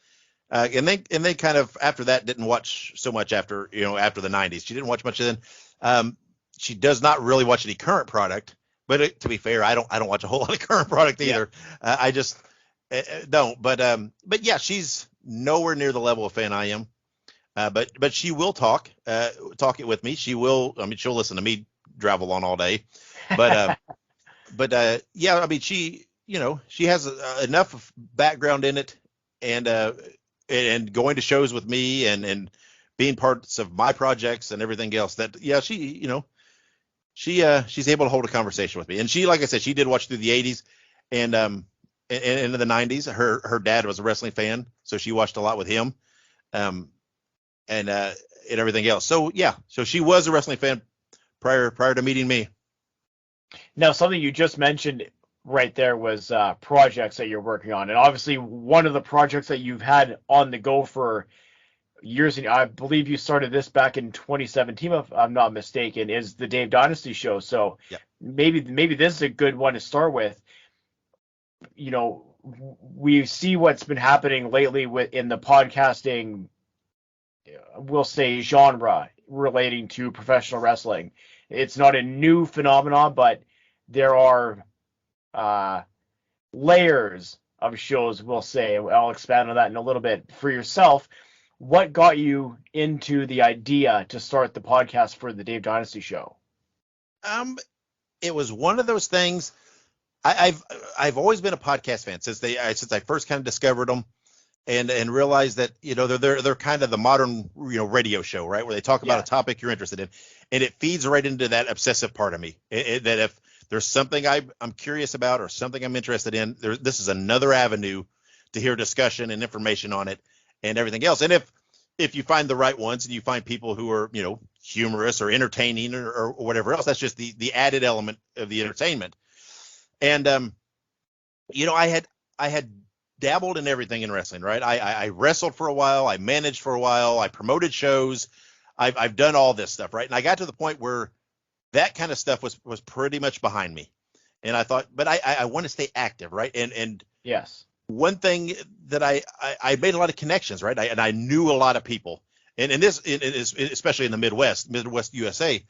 And they kind of after that didn't watch so much after the 90s. She didn't watch much of then. She does not really watch any current product, but to be fair, I don't watch a whole lot of current product either. I just don't. But yeah, she's nowhere near the level of fan I am. But she will talk it with me. She will. I mean, she'll listen to me travel on all day. But yeah, I mean, she has enough background in it, and going to shows with me and being parts of my projects and everything else that she's able to hold a conversation with me. And she, like I said, she did watch through the 80s and into the 90s. Her dad was a wrestling fan, so she watched a lot with him. And everything else. So yeah, so she was a wrestling fan prior to meeting me. Now, something you just mentioned right there was projects that you're working on, and obviously one of the projects that you've had on the go for years, and I believe you started this back in 2017, if I'm not mistaken, is the Dave Dynasty show. So maybe this is a good one to start with. We see what's been happening lately in the podcasting, we'll say, genre relating to professional wrestling. It's not a new phenomenon, but there are layers of shows, we'll say. I'll expand on that in a little bit. For yourself, what got you into the idea to start the podcast for the Dave Dynasty show? It was one of those things. I've always been a podcast fan since I first kind of discovered them. And realize that they're kind of the modern radio show, right, where they talk about a topic you're interested in, and it feeds right into that obsessive part of me. That if there's something I'm curious about or something I'm interested in, this is another avenue to hear discussion and information on it and everything else. And if you find the right ones and you find people who are humorous or entertaining or whatever else, that's just the added element of the entertainment. And I had dabbled in everything in wrestling, right? I wrestled for a while, I managed for a while, I promoted shows, I've done all this stuff, right? And I got to the point where that kind of stuff was pretty much behind me, and I thought, but I want to stay active, right? And yes, one thing that I made a lot of connections, right? And I knew a lot of people, and especially in the Midwest USA,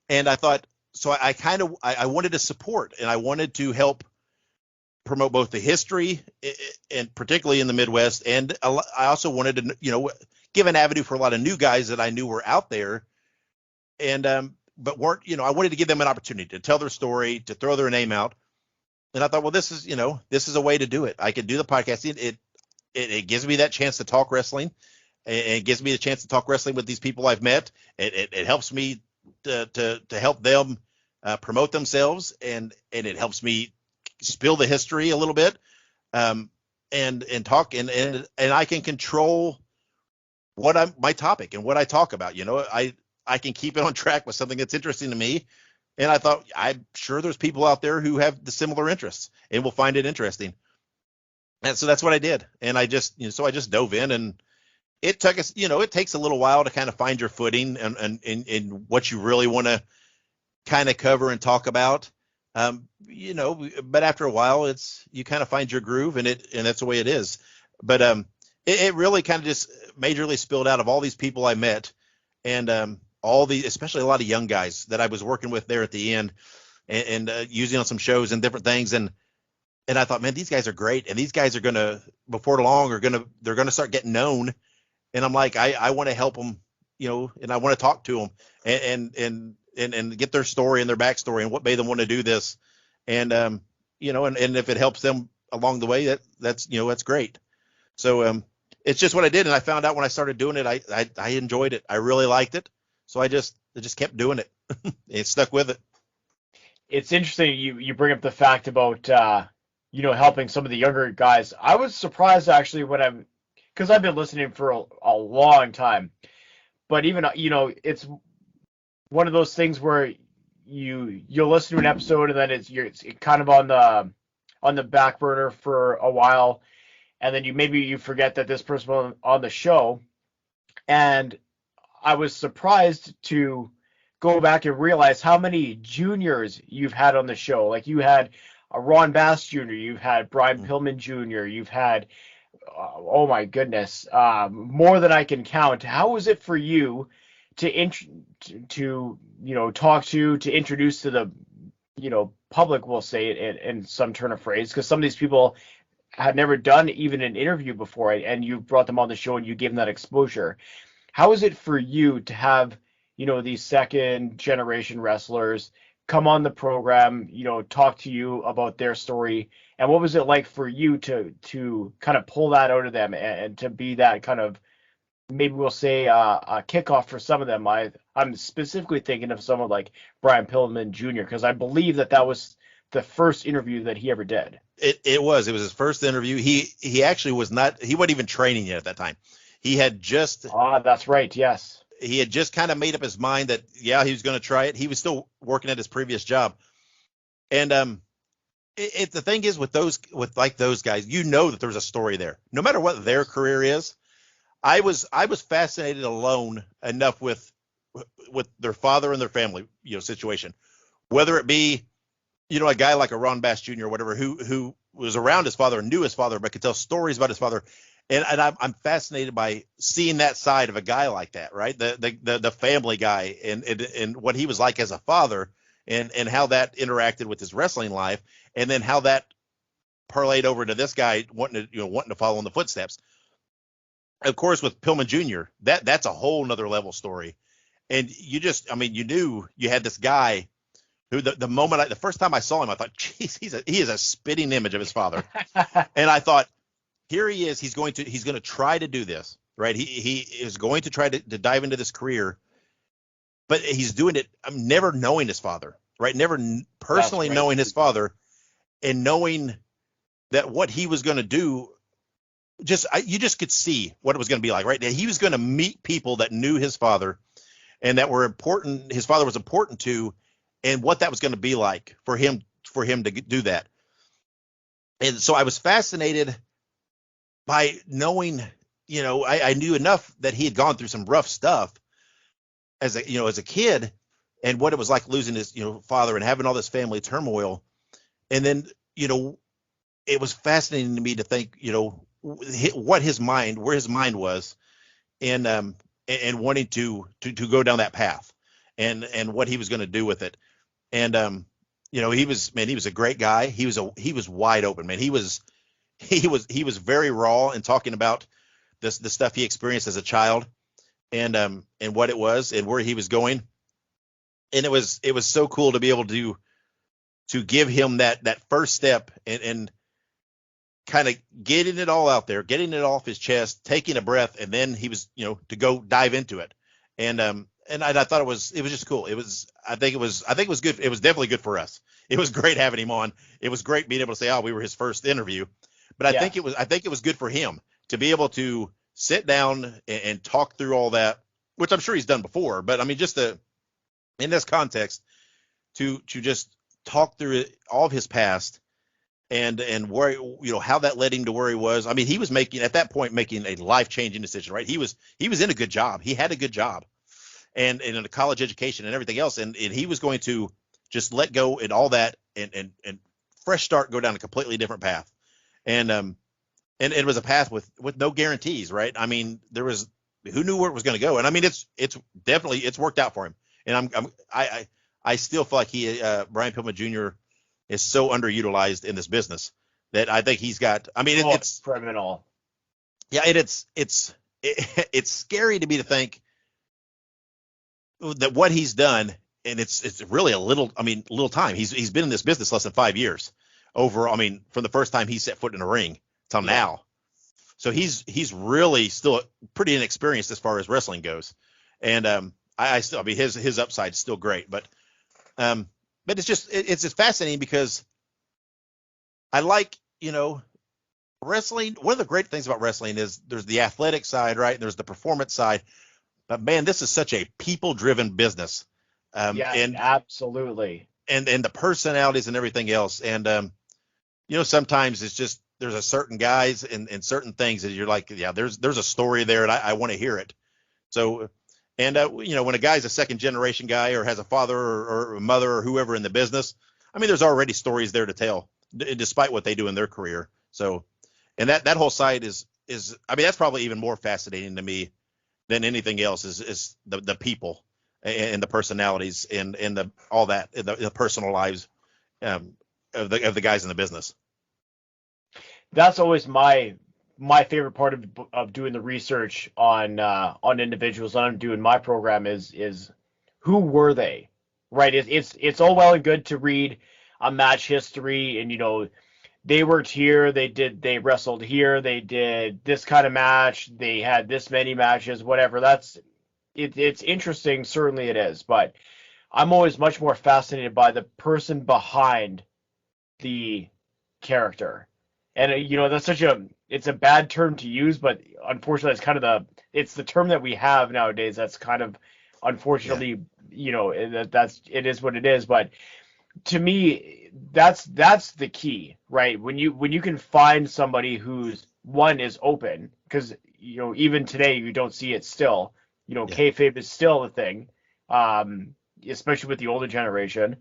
and I thought, so I wanted to support and I wanted to help promote both the history and particularly in the Midwest. And I also wanted to, give an avenue for a lot of new guys that I knew were out there and, but weren't, I wanted to give them an opportunity to tell their story, to throw their name out. And I thought, well, this is a way to do it. I could do the podcasting. It gives me that chance to talk wrestling. It gives me the chance to talk wrestling with these people I've met. It helps me to help them promote themselves, and it helps me spill the history a little bit, and talk, and I can control my topic and what I talk about. I can keep it on track with something that's interesting to me. And I thought, I'm sure there's people out there who have the similar interests and will find it interesting. And so that's what I did. And I just dove in, and it took us, it takes a little while to kind of find your footing and what you really want to kind of cover and talk about. But after a while, you kind of find your groove, and that's the way it is. But it really kind of just majorly spilled out of all these people I met, and especially a lot of young guys that I was working with there at the end, and using on some shows and different things. And I thought, man, these guys are great, and these guys are gonna, before long, they're gonna start getting known. And I'm like, I want to help them, and I want to talk to them and get their story and their backstory and what made them want to do this. And, and if it helps them along the way, that's great. So, it's just what I did. And I found out when I started doing it, I enjoyed it. I really liked it. So I just kept doing it. It stuck with it. It's interesting. You bring up the fact about, helping some of the younger guys. I was surprised actually because I've been listening for a long time, but even, it's one of those things where you'll listen to an episode and then it's kind of on the back burner for a while, and then you forget that this person was on the show. And I was surprised to go back and realize how many juniors you've had on the show. Like, you had a Ron Bass Jr., you've had Brian Pillman Jr., you've had oh my goodness, more than I can count. How was it for you to talk to introduce to the public, we'll say it in some turn of phrase, because some of these people had never done even an interview before, and you brought them on the show and you gave them that exposure. How is it for you to have, these second generation wrestlers come on the program, talk to you about their story? And what was it like for you to kind of pull that out of them and to be that kind of, maybe we'll say a kickoff for some of them? I'm specifically thinking of someone like Brian Pillman Jr., because I believe that was the first interview that he ever did. It was his first interview. He actually he wasn't even training yet at that time. He had just that's right, yes. He had just kind of made up his mind that he was going to try it. He was still working at his previous job. And the thing is with those guys, that there's a story there. No matter what their career is. I was fascinated alone enough with their father and their family, situation. Whether it be a guy like a Ron Bass Jr. or whatever, who was around his father and knew his father, but could tell stories about his father. And I'm fascinated by seeing that side of a guy like that, right? The family guy and what he was like as a father and how that interacted with his wrestling life. And then how that parlayed over to this guy wanting to follow in the footsteps. Of course, with Pillman Jr., that's a whole nother level story. And you knew you had this guy who the first time I saw him, I thought, geez, he is a spitting image of his father. And I thought, here he is. He's going to try to do this, right? He is going to try to dive into this career, but he's doing it. I'm never knowing his father, right? Never personally knowing his father, and knowing that what he was going to do, you just could see what it was going to be like, right? That he was going to meet people that knew his father and that were important. His father was important to, and what that was going to be like for him to do that. And so I was fascinated by knowing, I knew enough that he had gone through some rough stuff as a kid, and what it was like losing his, father and having all this family turmoil. And then, it was fascinating to me to think, where his mind was, and wanting to go down that path, and what he was going to do with it. And he was a great guy. He was wide open, man. He was very raw in talking about the stuff he experienced as a child, and what it was and where he was going. And it was so cool to be able to give him that first step and kind of getting it all out there, getting it off his chest, taking a breath, and then he was, to go dive into it. And I thought it was just cool. I think it was good. It was definitely good for us. It was great having him on. It was great being able to say, we were his first interview. But I think it was good for him to be able to sit down and talk through all that, which I'm sure he's done before. But I mean, just in this context, to just talk through all of his past and where, how that led him to where he was. I mean, he was at that point making a life-changing decision, right? He was in a good job. He had a good job and in a college education and everything else. And he was going to just let go and all that and fresh start, go down a completely different path. And it was a path with no guarantees, right? I mean, who knew where it was going to go? And I mean, it's definitely worked out for him. And I still feel like Brian Pillman Jr. is so underutilized in this business that I think he's got. I mean, it's criminal. Yeah, it's scary to me to think that what he's done, and it's really a little time. He's been in this business less than 5 years. From the first time he set foot in a ring till now. So he's really still pretty inexperienced as far as wrestling goes. And his upside is still great, but it's just fascinating because I like, wrestling. One of the great things about wrestling is there's the athletic side, right? There's the performance side, but man, this is such a people driven business. And absolutely. And the personalities and everything else. And, sometimes it's just, there's a certain guys and certain things that you're like, yeah, there's a story there and I want to hear it. So, and when a guy's a second generation guy or has a father or a mother or whoever in the business, I mean, there's already stories there to tell despite what they do in their career. So And that whole side is I mean, that's probably even more fascinating to me than anything else is the people and the personalities and the all that the personal lives of the guys in the business. That's always my favorite part of doing the research on individuals that I'm doing my program is who were they, right? It's all well and good to read a match history and they worked here, they wrestled here, they did this kind of match, they had this many matches, whatever. It's interesting, certainly it is, but I'm always much more fascinated by the person behind the character. And that's it's a bad term to use, but unfortunately it's kind of it's the term that we have nowadays. That's kind of unfortunately, it is what it is, but to me, that's the key, right? When you can find somebody who's one is open, because even today you don't see it still. Kayfabe is still a thing, especially with the older generation.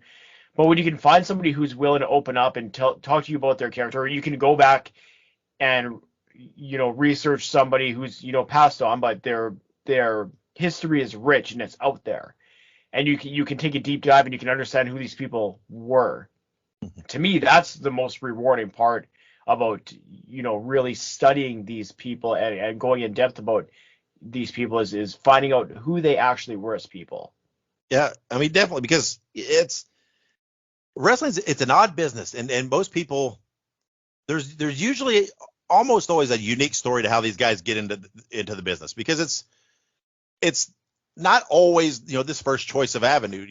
But when you can find somebody who's willing to open up and talk to you about their character, or you can go back and research somebody who's passed on, but their history is rich and it's out there, and you can take a deep dive and you can understand who these people were. To me, that's the most rewarding part about really studying these people and going in depth about these people is finding out who they actually were as people. Yeah, I mean, definitely, because wrestling's it's an odd business, and most people there's usually almost always a unique story to how these guys get into the business, because it's not always this first choice of avenue.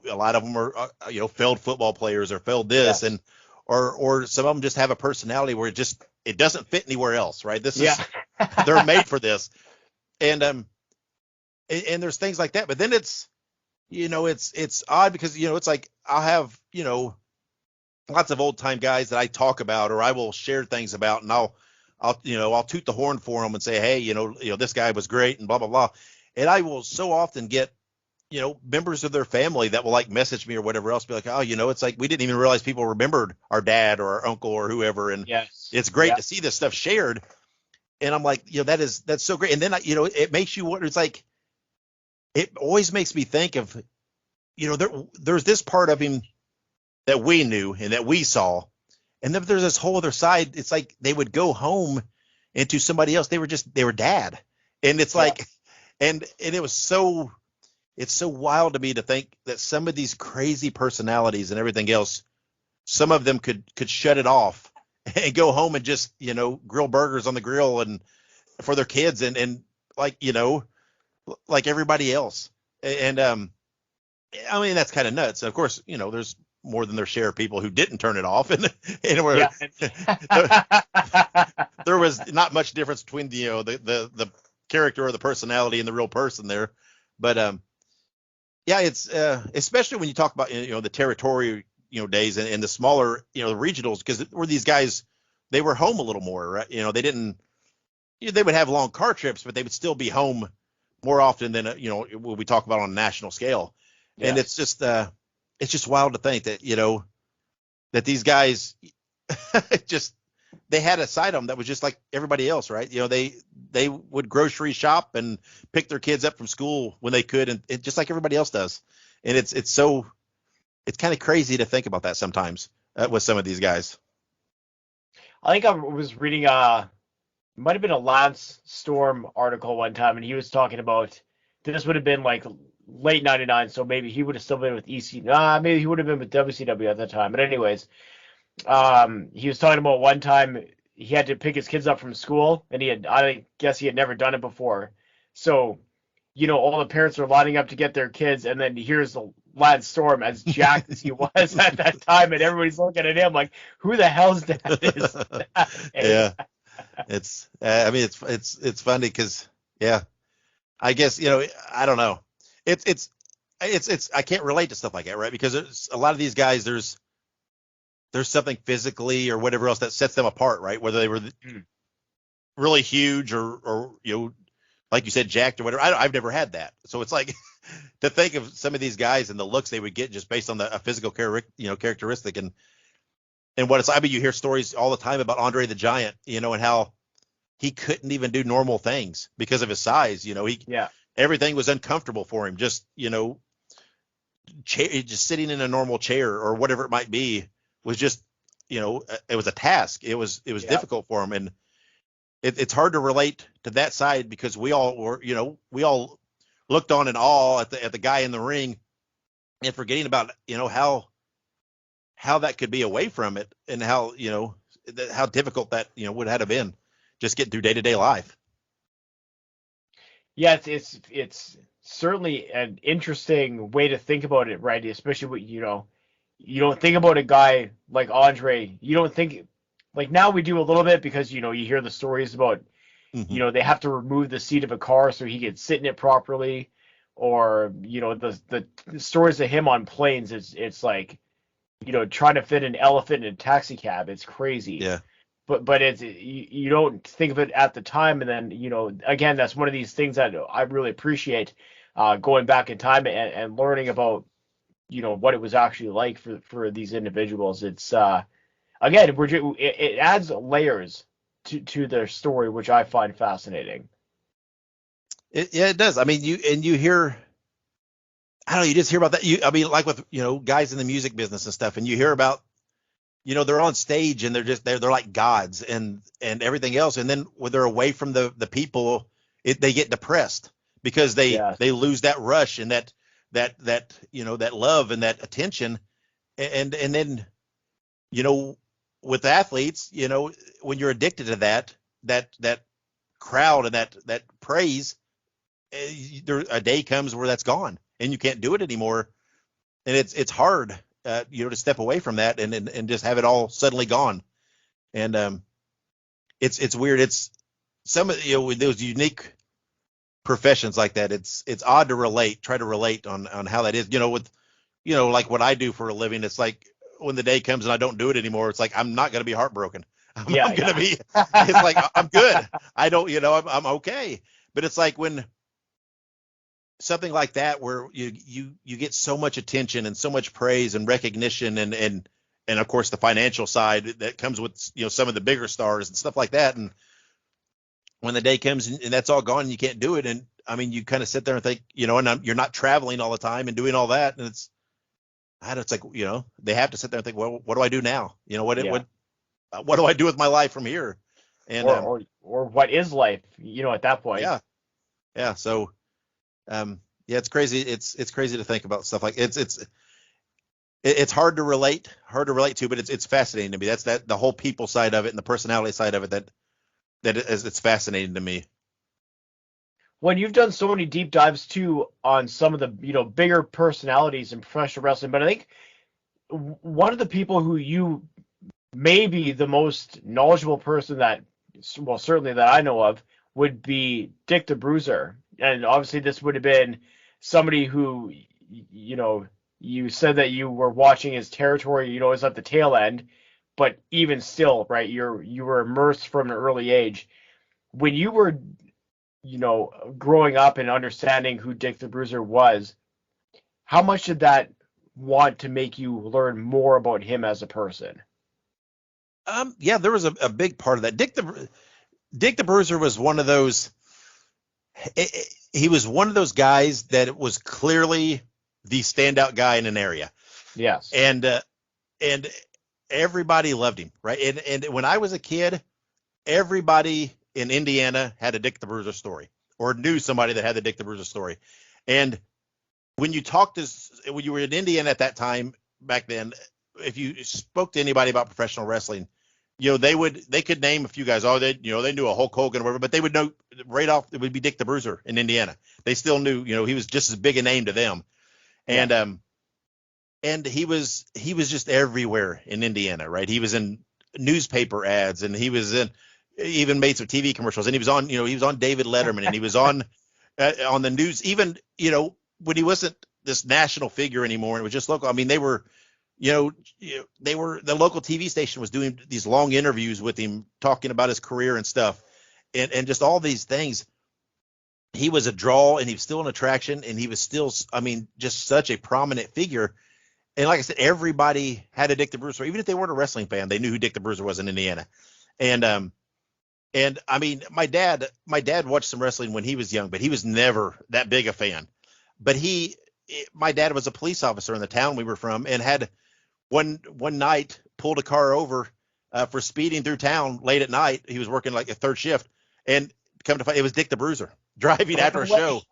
A lot of them are failed football players or failed this, Yes. and or some of them just have a personality where it doesn't fit anywhere else, right? This is they're made for this, and there's things like that. But then it's odd because it's like I'll have lots of old time guys that I talk about, or I will share things about, and I'll toot the horn for them and say, hey, this guy was great and blah blah blah. And I will so often get, members of their family that will like message me or whatever else, be like, oh, it's like we didn't even realize people remembered our dad or our uncle or whoever. And Yes. it's great to see this stuff shared. And I'm like, that's so great. And then, it makes you wonder. It's like, it always makes me think of, there's this part of him that we knew and that we saw. And then there's this whole other side. It's like they would go home into somebody else. They were dad. And it's like, and it's so wild to me to think that some of these crazy personalities and everything else, some of them could shut it off and go home and just, grill burgers on the grill and for their kids and like, like everybody else. And, I mean, that's kind of nuts. Of course, there's more than their share of people who didn't turn it off. And there was not much difference between the character or the personality and the real person there. But it's especially when you talk about the territory days and the smaller the regionals, because where these guys, they were home a little more, right? They would have long car trips, but they would still be home more often than when we talk about on a national scale. And it's just wild to think that that these guys they had a side of them that was just like everybody else, right? They would grocery shop and pick their kids up from school when they could, and just like everybody else does. And it's kind of crazy to think about that sometimes with some of these guys. I think I was reading might have been a Lance Storm article one time, and he was talking about this would have been like late '99, so maybe he would have still been with EC. Maybe he would have been with WCW at that time. But anyways, he was talking about one time he had to pick his kids up from school, and I guess he had never done it before. So, all the parents are lining up to get their kids, and then here's the Lance Storm, as jacked as he was at that time, and everybody's looking at him like, who the hell's that is? Yeah. It's I mean, it's funny because I guess I don't know. It's I can't relate to stuff like that, right? Because there's a lot of these guys, there's something physically or whatever else that sets them apart, right? Whether they were really huge or like you said, jacked or whatever. I've never had that, so it's like to think of some of these guys and the looks they would get just based on a physical characteristic, and what it's, I mean, you hear stories all the time about Andre the Giant, you know, and how he couldn't even do normal things because of his size. You know, everything was uncomfortable for him. Just, you know, just sitting in a normal chair or whatever it might be was just, you know, it was a task. It was difficult for him. And it's hard to relate to that side because we all looked on in awe at the guy in the ring and forgetting about, you know, how that could be away from it and how, you know, how difficult that, you know, would have been just getting through day-to-day life. Yeah, it's certainly an interesting way to think about it, right? Especially what, you know, you don't think about a guy like Andre. You don't think, like, now we do a little bit because, you know, you hear the stories about, Mm-hmm. you know, they have to remove the seat of a car so he can sit in it properly, or, you know, the stories of him on planes. It's like, you know, trying to fit an elephant in a taxi cab. It's crazy. Yeah. But it's, you don't think of it at the time, and then, you know, again, that's one of these things that I really appreciate, going back in time and learning about, you know, what it was actually like for these individuals. It's again, it adds layers to their story, which I find fascinating. It does. I mean, you hear, I don't know, you just hear about that. I mean, like with, you know, guys in the music business and stuff, and you hear about, you know, they're on stage and they're like gods and everything else. And then when they're away from the people, they get depressed because they lose that rush and that, you know, that love and that attention. And then, you know, with athletes, you know, when you're addicted to that crowd and that praise, a day comes where that's gone and you can't do it anymore. And it's hard, you know, to step away from that and just have it all suddenly gone. And it's weird. It's some of, you know, with those unique professions like that, it's odd to try to relate on how that is, you know, with, you know, like what I do for a living. It's like when the day comes and I don't do it anymore, it's like, I'm not going to be heartbroken. I'm going to be, it's like, I'm good. I don't, you know, I'm okay. But it's like when something like that, where you get so much attention and so much praise and recognition and of course the financial side that comes with, you know, some of the bigger stars and stuff like that. And when the day comes and that's all gone and you can't do it. And I mean, you kind of sit there and think, you know, and you're not traveling all the time and doing all that. And it's like, you know, they have to sit there and think, well, what do I do now? You know, what do I do with my life from here? And or what is life, you know, at that point? Yeah. So, yeah, it's crazy. It's crazy to think about stuff like it's hard to relate to, but it's fascinating to me. That's the whole people side of it and the personality side of it it's fascinating to me. When you've done so many deep dives too on some of the, you know, bigger personalities in professional wrestling, but I think one of the people who you may be the most knowledgeable person that, well, certainly that I know of, would be Dick the Bruiser. And obviously this would have been somebody who, you know, you said that you were watching his territory, you know, is at the tail end, but even still, right, you were immersed from an early age. When you were, you know, growing up and understanding who Dick the Bruiser was, how much did that want to make you learn more about him as a person? Yeah, there was a big part of that. Dick the Bruiser was one of those. He was one of those guys that was clearly the standout guy in an area. Yes. And everybody loved him, right? And when I was a kid, everybody in Indiana had a Dick the Bruiser story or knew somebody that had the Dick the Bruiser story. And when you when you were in Indiana at that time, back then, if you spoke to anybody about professional wrestling, you know, they could name a few guys. Oh, they knew a Hulk Hogan or whatever, but they would know right off it would be Dick the Bruiser in Indiana. They still knew, you know, he was just as big a name to them. And and he was just everywhere in Indiana, right? He was in newspaper ads and he was even made some TV commercials, and he was on David Letterman, and he was on the news, even, you know, when he wasn't this national figure anymore and it was just local. I mean, they were the local TV station was doing these long interviews with him, talking about his career and stuff, and just all these things. He was a draw, and he was still an attraction, and he was still, I mean, just such a prominent figure. And like I said, everybody had a Dick the Bruiser, even if they weren't a wrestling fan, they knew who Dick the Bruiser was in Indiana. And I mean, my dad watched some wrestling when he was young, but he was never that big a fan. But my dad was a police officer in the town we were from, and had one night pulled a car over for speeding through town late at night. He was working like a third shift, and come to find it was Dick the Bruiser driving after a show.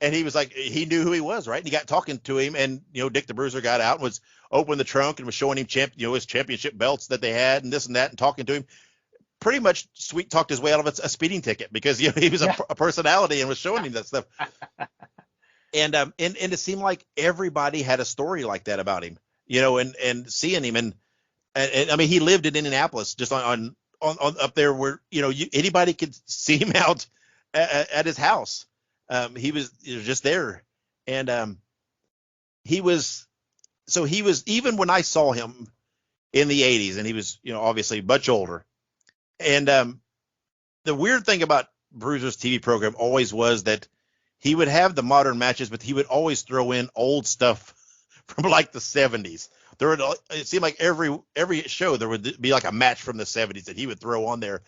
And he was like, he knew who he was, right? And he got talking to him, and Dick the Bruiser got out and was opening the trunk and was showing him his championship belts that they had and this and that, and talking to him. Pretty much sweet talked his way out of a speeding ticket because he was a personality and was showing him that stuff. And it seemed like everybody had a story like that about him, and seeing him, and I mean, he lived in Indianapolis, just on up there where anybody could see him out at his house. He was just there, and he was even when I saw him in the 80s, and he was obviously much older. And the weird thing about Bruiser's TV program always was that he would have the modern matches, but he would always throw in old stuff from like the 70s. It seemed like every show there would be like a match from the 70s that he would throw on there.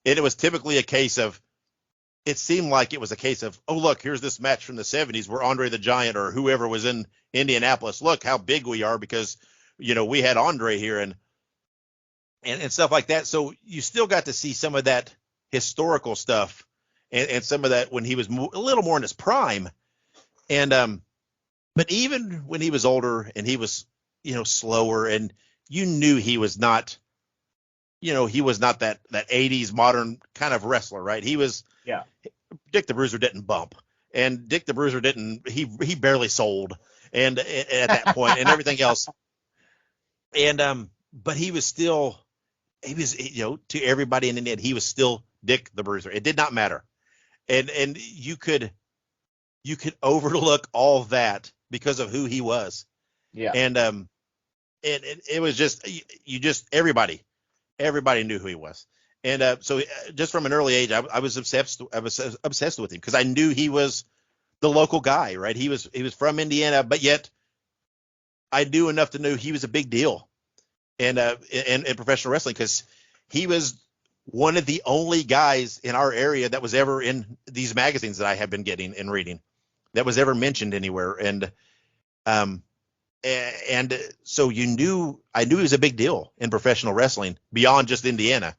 And it was typically it seemed like it was a case of, oh, look, here's this match from the 70s where Andre the Giant or whoever was in Indianapolis. Look how big we are because, we had Andre here and stuff like that. So you still got to see some of that historical stuff and some of that when he was a little more in his prime. And but even when he was older and he was, slower, and you knew he was not, he was not that 80s modern kind of wrestler, right? He was, Dick the Bruiser didn't bump, and Dick the Bruiser he barely sold, and at that point and everything else. And but he was still, to everybody in the end, he was still Dick the Bruiser. It did not matter. And you could overlook all that because of who he was. Yeah. And it was just, everybody knew who he was. And so just from an early age, I was obsessed with him because I knew he was the local guy, right? He was from Indiana, but yet I knew enough to know he was a big deal. And in professional wrestling, because he was one of the only guys in our area that was ever in these magazines that I have been getting and reading, that was ever mentioned anywhere. And so I knew he was a big deal in professional wrestling beyond just Indiana.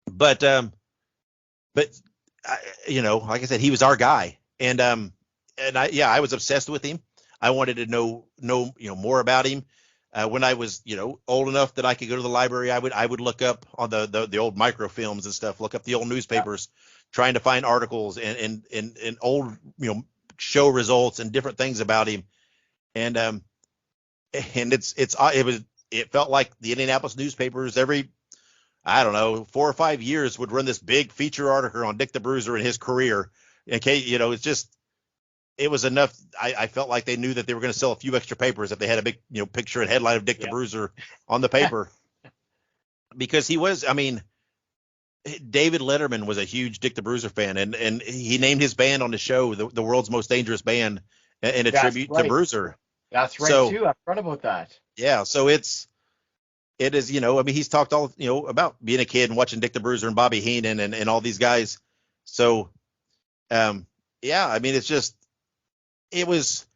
But like I said, he was our guy, and I was obsessed with him. I wanted to know more about him. When I was, old enough that I could go to the library, I would look up on the old microfilms and stuff, look up the old newspapers, trying to find articles and old, show results and different things about him. And it felt like the Indianapolis newspapers every, I don't know, 4 or 5 years would run this big feature article on Dick the Bruiser and his career. Okay. It was enough. I felt like they knew that they were going to sell a few extra papers if they had a big, picture and headline of Dick the Bruiser on the paper, because he was, David Letterman was a huge Dick the Bruiser fan, and he named his band on the show the world's most dangerous band in a tribute to Bruiser. That's right, too. I've heard about that. Yeah. So it is, he's talked all, about being a kid and watching Dick the Bruiser and Bobby Heenan and all these guys. So, it's just, it was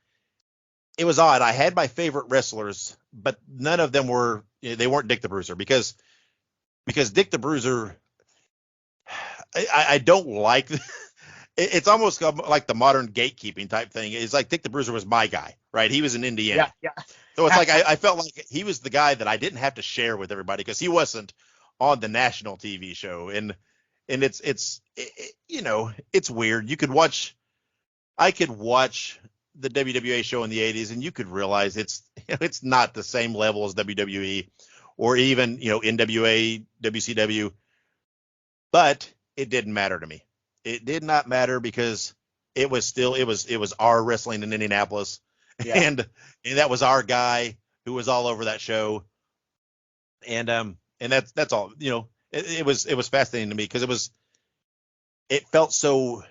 odd. I had my favorite wrestlers, but none of them they weren't Dick the Bruiser because Dick the Bruiser, I don't like, it's almost like the modern gatekeeping type thing. It's like Dick the Bruiser was my guy, right? He was in Indiana. Yeah. So it's like, I felt like he was the guy that I didn't have to share with everybody because he wasn't on the national TV show. And it's weird. I could watch the WWA show in the 80s and you could realize it's not the same level as WWE or even, NWA, WCW, but it didn't matter to me. It did not matter because it was our wrestling in Indianapolis. Yeah. And that was our guy who was all over that show. And that's all, it was fascinating to me because it felt so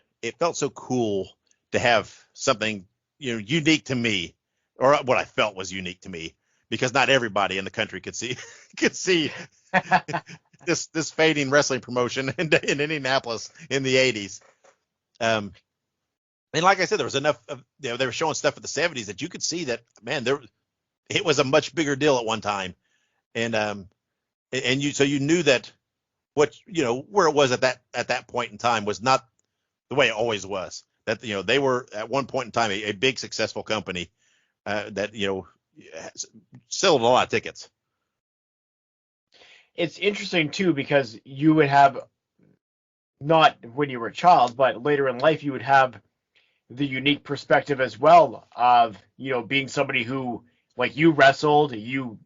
cool to have something, unique to me or what I felt was unique to me, because not everybody in the country could see this fading wrestling promotion in Indianapolis in the 80s. And like I said, there was enough of, they were showing stuff in the 70s that you could see that, man, it was a much bigger deal at one time. And you knew that where it was at that point in time was not the way it always was. That, they were at one point in time a big successful company that, sold a lot of tickets. It's interesting too, because you would have, not when you were a child, but later in life, you would have the unique perspective as well of, being somebody who, like, you wrestled, you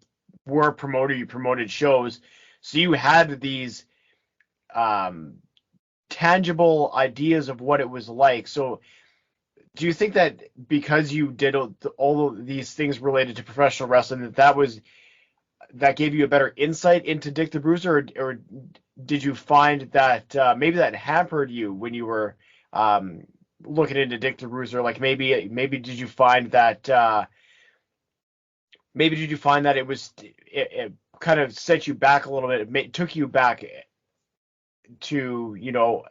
were a promoter, you promoted shows. So you had these tangible ideas of what it was like. So do you think that because you did all of these things related to professional wrestling, that gave you a better insight into Dick the Bruiser, or did you find that maybe that hampered you when you were looking into Dick the Bruiser? Like maybe did you find that it kind of set you back a little bit? It took you back to,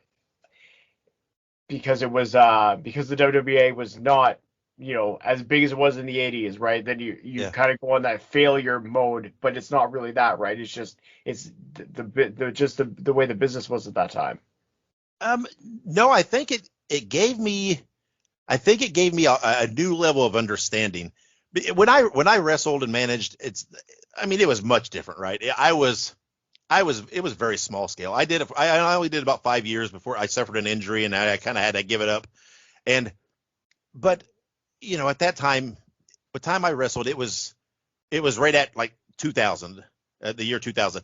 because it was because the WWA was not as big as it was in the 80s, right? Then you kind of go on that failure mode, but it's not really that, right? It's just the way the business was at that time. No, I think it gave me a new level of understanding. When I wrestled and managed, it was much different, right? It was very small scale. I only did about 5 years before I suffered an injury, and I kind of had to give it up. But at that time, the time I wrestled, it was right at like 2000, the year 2000.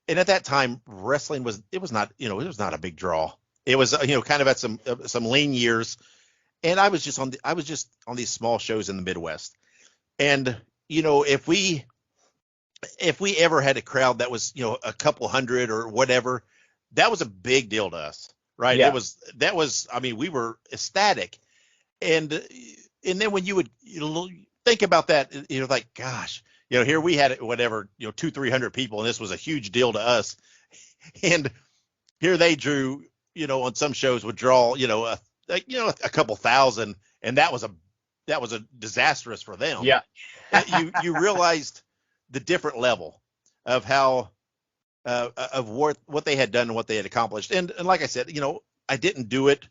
And at that time, wrestling was not a big draw. It was, kind of at some lean years. And I was just on these small shows in the Midwest. And, if we ever had a crowd that was, a couple hundred or whatever, that was a big deal to us, right? Yeah. We were ecstatic. And then when you would think about that, like, gosh, here we had whatever, 200-300 people, and this was a huge deal to us. And here they drew, on some shows would draw, a couple thousand, and that was a disastrous for them. Yeah. You realized the different level of how of what they had done and what they had accomplished. And like I said, I didn't do it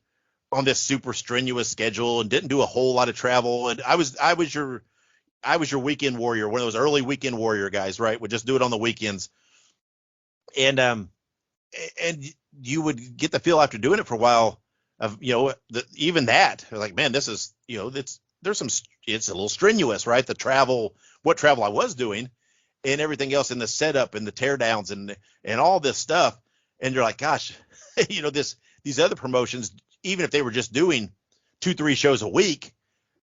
on this super strenuous schedule and didn't do a whole lot of travel. And I was your weekend warrior, one of those early weekend warrior guys, right? Would just do it on the weekends. And you would get the feel after doing it for a while of, even that, like, man, this is, it's a little strenuous, right? What travel I was doing and everything else, in the setup and the teardowns and all this stuff. And you're like, gosh, these other promotions, even if they were just doing 2-3 shows a week,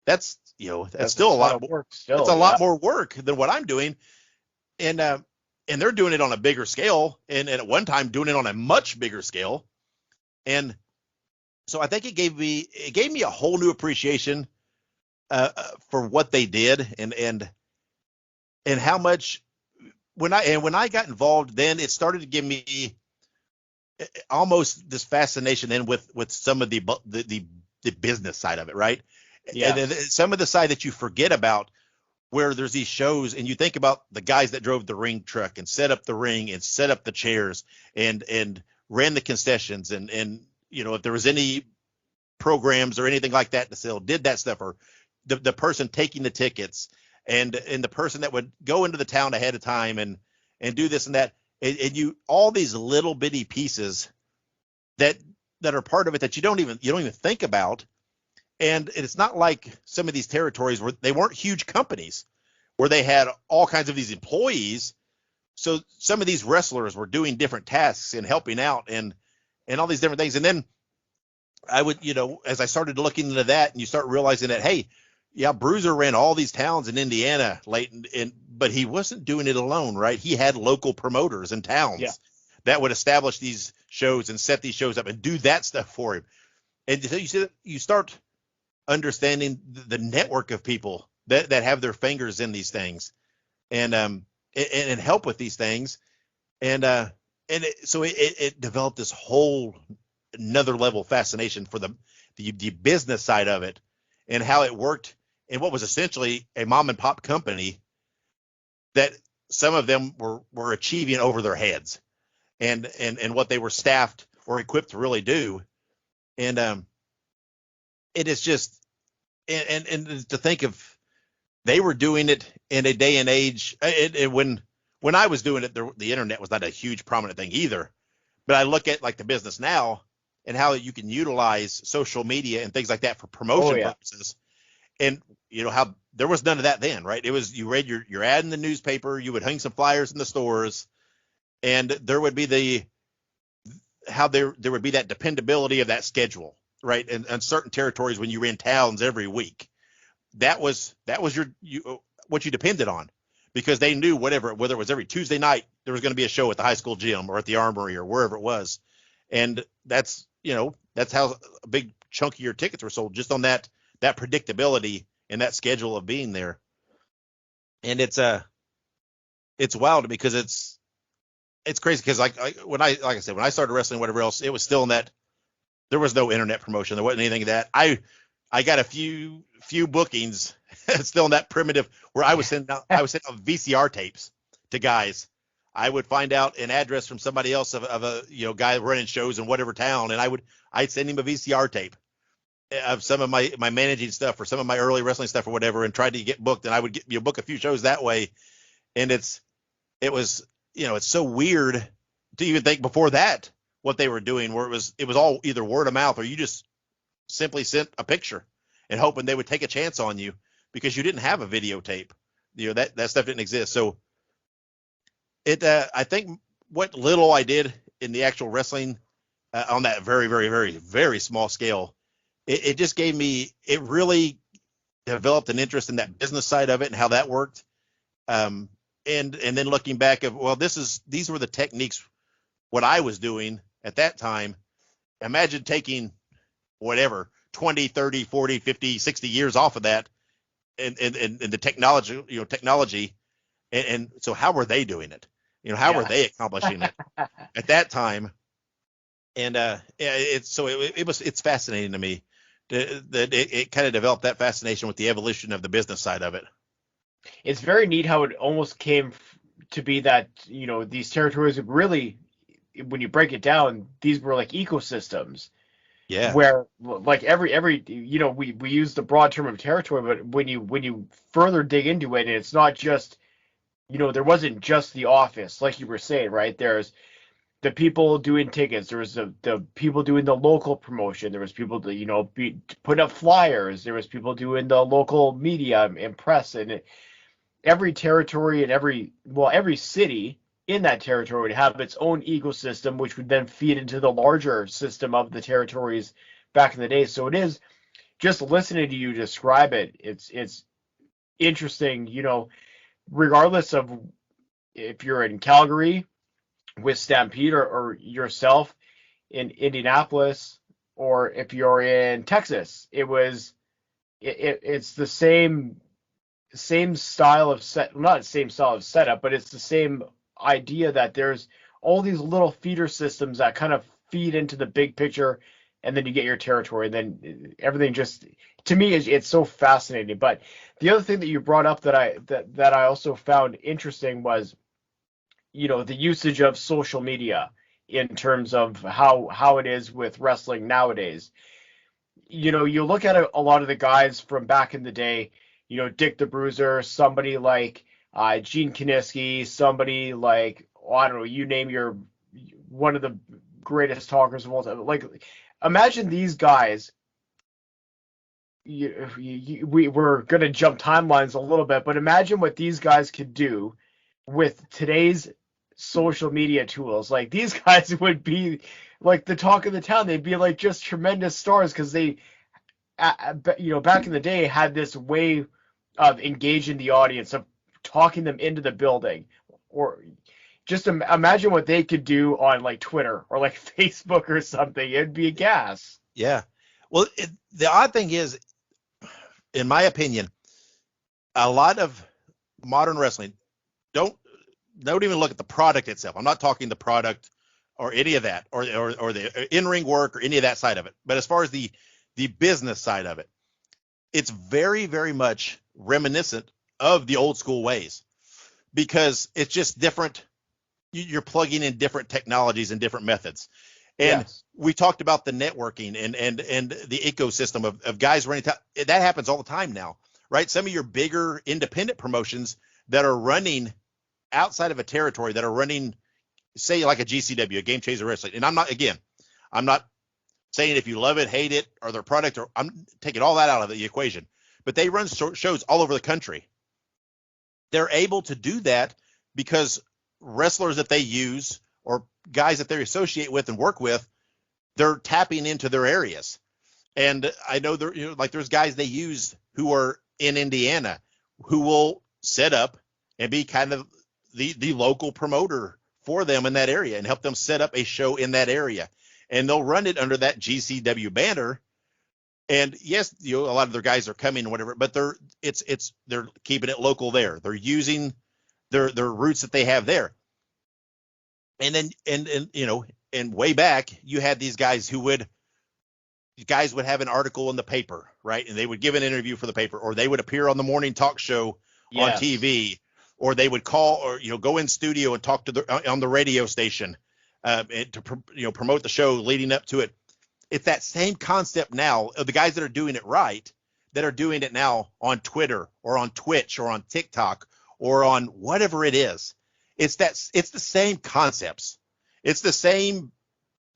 that's still a lot more work. It's a lot more work than what I'm doing. And they're doing it on a bigger scale, and at one time doing it on a much bigger scale. And so I think it gave me a whole new appreciation for what they did and how much when I got involved, then it started to give me almost this fascination then with some of the business side of it, right? Yeah. And then some of the side that you forget about, where there's these shows and you think about the guys that drove the ring truck and set up the ring and set up the chairs and ran the concessions and if there was any programs or anything like that to sell, did that stuff, or the person taking the tickets and the person that would go into the town ahead of time and do this and that, and all these little bitty pieces that are part of it that you don't even think about. And it's not like some of these territories where they weren't huge companies where they had all kinds of these employees. So some of these wrestlers were doing different tasks and helping out and all these different things. And then I would, as I started looking into that, and you start realizing that, hey, yeah, Bruiser ran all these towns in Indiana but he wasn't doing it alone, right? He had local promoters in towns that would establish these shows and set these shows up and do that stuff for him. And so you start understanding the network of people that have their fingers in these things, and help with these things, so it developed this whole another level of fascination for the business side of it, and how it worked in what was essentially a mom and pop company that some of them were achieving over their heads, and what they were staffed or equipped to really do. And it is just, and to think of, they were doing it in a day and age, when I was doing it, the internet was not a huge prominent thing either. But I look at like the business now and how you can utilize social media and things like that for promotion purposes. And you know how there was none of that then, right? It was, you read your ad in the newspaper, you would hang some flyers in the stores, and there would be there would be that dependability of that schedule, right? And certain territories, when you were in towns every week, that was what you depended on, because they knew whether it was every Tuesday night there was going to be a show at the high school gym or at the armory or wherever it was. And that's how a big chunk of your tickets were sold, just on that predictability and that schedule of being there. And it's wild, because it's crazy, because when I started wrestling, whatever else, it was still in that, there was no internet promotion, there wasn't anything of that. I got a few bookings still in that primitive, where I was sending out VCR tapes to guys. I would find out an address from somebody else of a guy running shows in whatever town, and I'd send him a VCR tape of some of my managing stuff or some of my early wrestling stuff or whatever, and tried to get booked, and I would book a few shows that way. And it was it's so weird to even think before that what they were doing, where it was all either word of mouth, or you just simply sent a picture and hoping they would take a chance on you, because you didn't have a videotape. That stuff didn't exist. So I think what little I did in the actual wrestling on that very, very, very, very small scale, it just gave me, it really developed an interest in that business side of it and how that worked. And then looking back these were the techniques, what I was doing at that time. Imagine taking whatever 20, 30, 40, 50, 60 years off of that, and the technology. And so how were they doing it? How were they accomplishing it at that time? And it's fascinating to me that it kind of developed that fascination with the evolution of the business side of it. It's very neat how it almost came to be that, these territories really, when you break it down, these were like ecosystems. Yeah. Where like every we use the broad term of territory, but when you further dig into it, it's not just, there wasn't just the office, like you were saying, right? There's the people doing tickets, there was the people doing the local promotion, there was people putting up flyers, there was people doing the local media and press, and every territory and every city in that territory would have its own ecosystem, which would then feed into the larger system of the territories back in the day. So it is, just listening to you describe it, it's interesting, regardless of if you're in Calgary with Stampede or yourself in Indianapolis, or if you're in Texas, it's the same style of not the same style of setup, but it's the same idea that there's all these little feeder systems that kind of feed into the big picture, and then you get your territory, and then everything just, to me, it's so fascinating. But the other thing that you brought up that I also found interesting was, the usage of social media in terms of how it is with wrestling nowadays. You look at a lot of the guys from back in the day, Dick the Bruiser, somebody like Gene Kiniski, somebody like, I don't know, you name one of the greatest talkers of all time. Like, imagine these guys. We're going to jump timelines a little bit, but imagine what these guys could do with today's social media tools. Like, these guys would be like the talk of the town. They'd be like just tremendous stars, because they, back in the day, had this way of engaging the audience, of talking them into the building. Or just imagine what they could do on like Twitter or like Facebook or something. It'd be a gas. Yeah. Well, the odd thing is, in my opinion, a lot of modern wrestling don't even look at the product itself. I'm not talking the product or any of that, or the in-ring work or any of that side of it. But as far as the business side of it, it's very, very much reminiscent of the old school ways, because it's just different. You're plugging in different technologies and different methods. And Yes. we talked about the networking and the ecosystem of guys running. That happens all the time now, right? Some of your bigger independent promotions that are running outside of a territory, that are running, say, like a GCW, a Game Changer Wrestling. And I'm not saying if you love it, hate it, or their product, or I'm taking all that out of the equation. But they run shows all over the country. They're able to do that because wrestlers that they use or guys that they associate with and work with, they're tapping into their areas. And I know there, like there's guys they use who are in Indiana who will set up and be kind of the local promoter for them in that area and help them set up a show in that area. And they'll run it under that GCW banner. And yes, a lot of their guys are coming or whatever, but they're keeping it local there. They're using their roots that they have there. And then, and way back, you had these guys would have an article in the paper, right? And they would give an interview for the paper, or they would appear on the morning talk show on TV, or they would call or, go in studio and talk on the radio station to promote the show leading up to it. It's that same concept now of the guys that are doing it right, that are doing it now on Twitter or on Twitch or on TikTok or on whatever it is. It's the same concepts. It's the same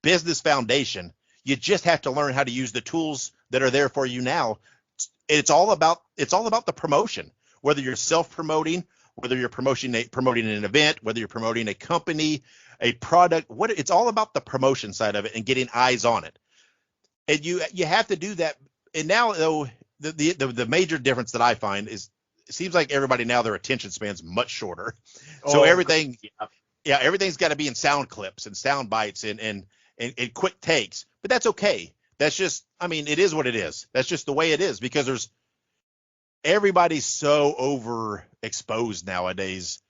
business foundation. You just have to learn how to use the tools that are there for you now. It's all about the promotion, whether you're self-promoting, whether you're promoting an event, whether you're promoting a company, a product, it's all about the promotion side of it and getting eyes on it. And you have to do that. And now, though, the major difference that I find is it seems like everybody now, their attention span's much shorter. So everything's got to be in sound clips and sound bites and quick takes. But that's okay. That's just, it is what it is. That's just the way it is, because everybody's so overexposed nowadays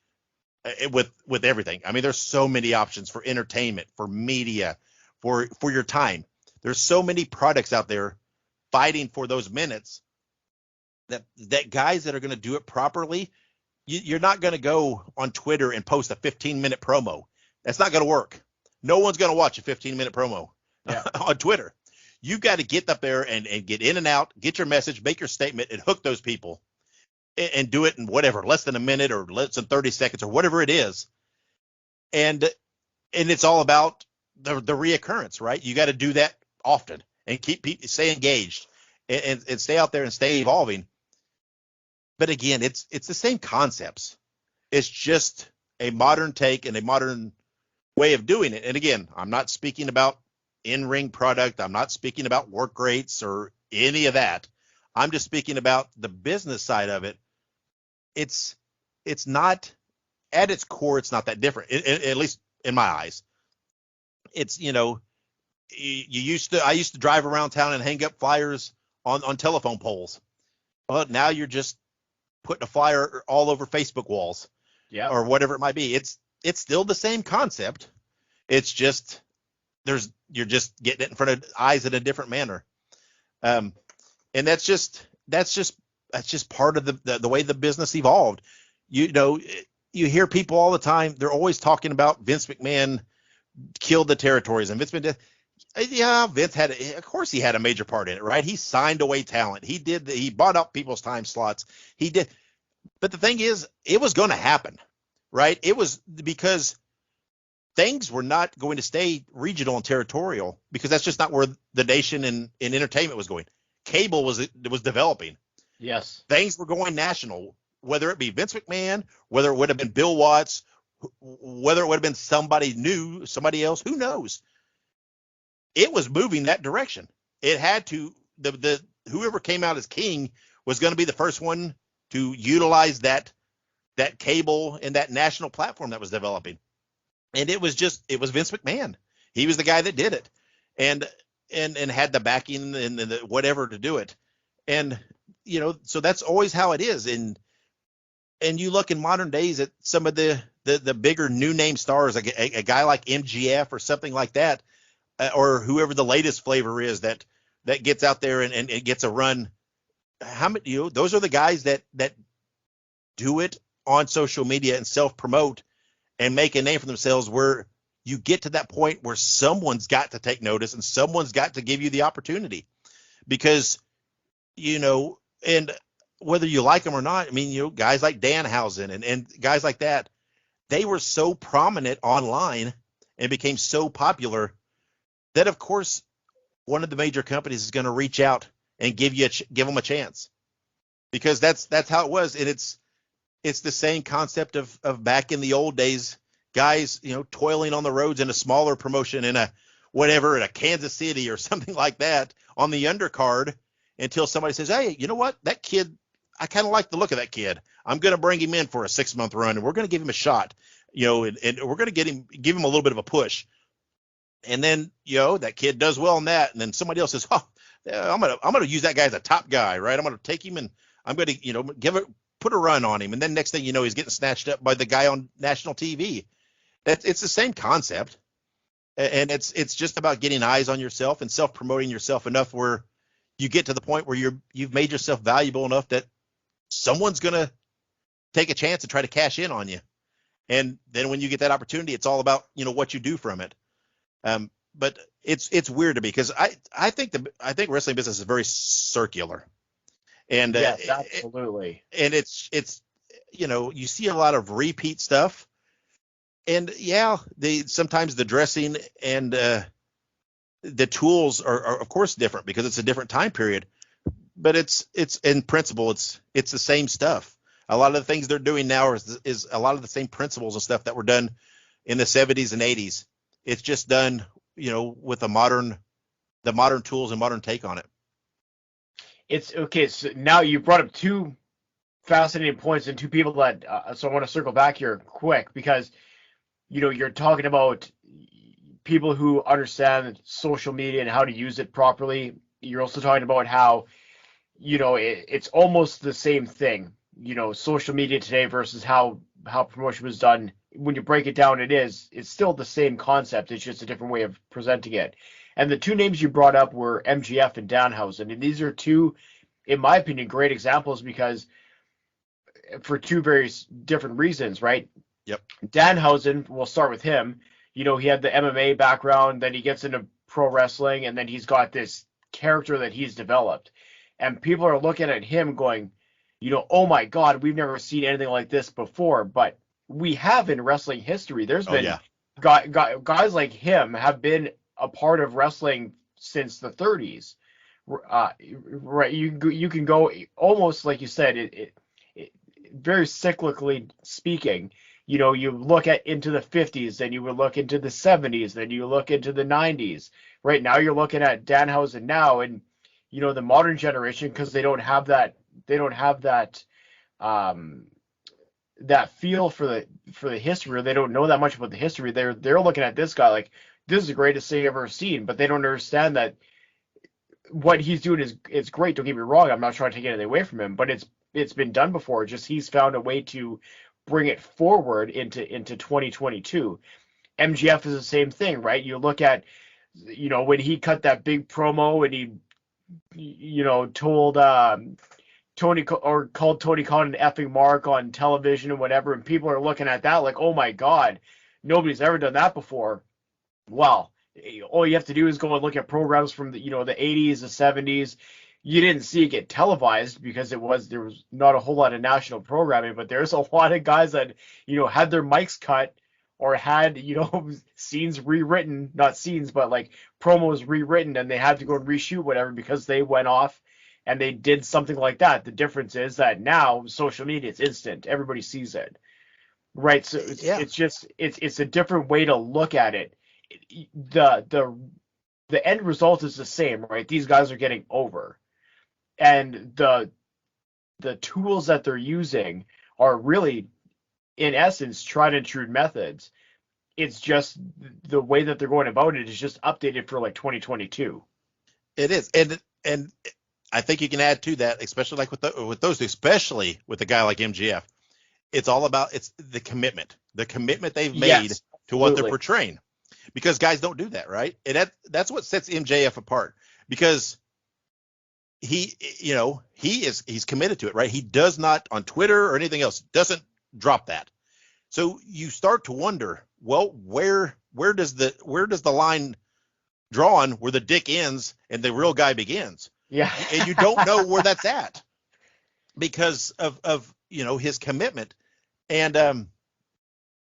with everything. There's so many options for entertainment, for media, for your time. There's so many products out there fighting for those minutes that guys that are going to do it properly, you're not going to go on Twitter and post a 15-minute promo. That's not going to work. No one's going to watch a 15-minute promo on Twitter. You've got to get up there and get in and out, get your message, make your statement, and hook those people, and do it in whatever, less than a minute or less than 30 seconds or whatever it is. And it's all about the reoccurrence, right? You got to do that often and stay engaged and stay out there and stay evolving. But again, it's the same concepts. It's just a modern take and a modern way of doing it. And again, I'm not speaking about in-ring product. I'm not speaking about work rates or any of that. I'm just speaking about the business side of it. It's not, at its core, it's not that different, at least in my eyes. It's, I used to drive around town and hang up flyers on telephone poles. Well, now you're just putting a flyer all over Facebook walls, or whatever it might be. It's still the same concept. It's just you're just getting it in front of eyes in a different manner. And that's just part of the way the business evolved. You hear people all the time. They're always talking about Vince McMahon killed the territories, and Vince McMahon. Yeah, Vince of course he had a major part in it, right? He signed away talent. He bought up people's time slots. He did. But the thing is, it was going to happen, right? It was because things were not going to stay regional and territorial, because that's just not where the nation and entertainment was going. Cable was developing. Yes. Things were going national, whether it be Vince McMahon, whether it would have been Bill Watts, whether it would have been somebody new, somebody else, who knows? It was moving that direction. It had to, whoever came out as king was going to be the first one to utilize that cable and that national platform that was developing. And it was Vince McMahon. He was the guy that did it and had the backing and the whatever to do it. And, so that's always how it is. And and you look in modern days at some of the bigger new name stars, like a guy like MGF or something like that, or whoever the latest flavor is that gets out there and gets a run. How many, those are the guys that do it on social media and self-promote and make a name for themselves, where you get to that point where someone's got to take notice and someone's got to give you the opportunity, because, and whether you like them or not, I mean, guys like Danhausen and guys like that, they were so prominent online and became so popular that, of course, one of the major companies is going to reach out and give them a chance, because that's how it was. And it's the same concept of back in the old days, guys, toiling on the roads in a smaller promotion in a Kansas City or something like that on the undercard, until somebody says, hey, you know what, that kid, I kind of like the look of that kid. I'm going to bring him in for a 6-month run, and we're going to give him a shot, and we're going to give him a little bit of a push. And then, that kid does well in that. And then somebody else says, oh, I'm going to use that guy as a top guy, right? I'm going to take him and I'm going to, put a run on him. And then next thing you know, he's getting snatched up by the guy on national TV. It's the same concept. And it's just about getting eyes on yourself and self-promoting yourself enough where you get to the point where you've made yourself valuable enough that someone's going to take a chance and try to cash in on you. And then when you get that opportunity, it's all about, what you do from it. But it's weird to me, because I think wrestling business is very circular. And yes, absolutely. And it's you see a lot of repeat stuff, and sometimes the dressing and the tools are of course different because it's a different time period, but it's in principle it's the same stuff. A lot of the things they're doing now is a lot of the same principles and stuff that were done in the 70s and 80s. It's just done, with the modern tools and modern take on it. It's okay. So now you brought up two fascinating points and two people that, so I want to circle back here quick, because, you're talking about people who understand social media and how to use it properly. You're also talking about how, it's almost the same thing, social media today versus how promotion was done. When you break it down, it's still the same concept. It's just a different way of presenting it. And the two names you brought up were MGF and Danhausen. And these are two, in my opinion, great examples, because for two very different reasons, right? Yep. Danhausen, we'll start with him. He had the MMA background, then he gets into pro wrestling, and then he's got this character that he's developed. And people are looking at him going, oh my God, we've never seen anything like this before. But we have in wrestling history. There's been guys like him have been a part of wrestling since the 30s. Right? You can go almost like you said, it very cyclically speaking. You look into the 50s, then you would look into the 70s, then you look into the 90s. Right now, you're looking at Danhausen now, and the modern generation, because they don't have that that feel for the history, or they don't know that much about the history. They're looking at this guy like, this is the greatest thing I've ever seen, but they don't understand that what he's doing is great. Don't get me wrong, I'm not trying to take anything away from him, but it's been done before. Just he's found a way to bring it forward into 2022. MGF is the same thing, right? You look at when he cut that big promo and he told called Tony Khan an effing mark on television and whatever, and people are looking at that like, oh my God, nobody's ever done that before. Well, all you have to do is go and look at programs from the 80s, the 70s. You didn't see it get televised because there was not a whole lot of national programming, but there's a lot of guys that had their mics cut or had scenes rewritten, not scenes, but like promos rewritten, and they had to go and reshoot whatever because they went off and they did something like that. The difference is that now social media, it's instant. Everybody sees it. Right. So it's a different way to look at it. The end result is the same, right? These guys are getting over. And the tools that they're using are really, in essence, tried and true methods. It's just the way that they're going about it is just updated for like 2022. It is. And I think you can add to that, especially like with those, especially with a guy like MGF. it's all about it's the commitment they've made Yes, to what they're absolutely. portraying, because guys don't do that, right? And that's what sets MJF apart, because he's committed to it, right? He does not on Twitter or anything else, doesn't drop that. So you start to wonder, well, where does the line drawn where the dick ends and the real guy begins? Yeah. And you don't know where that's at because of his commitment. And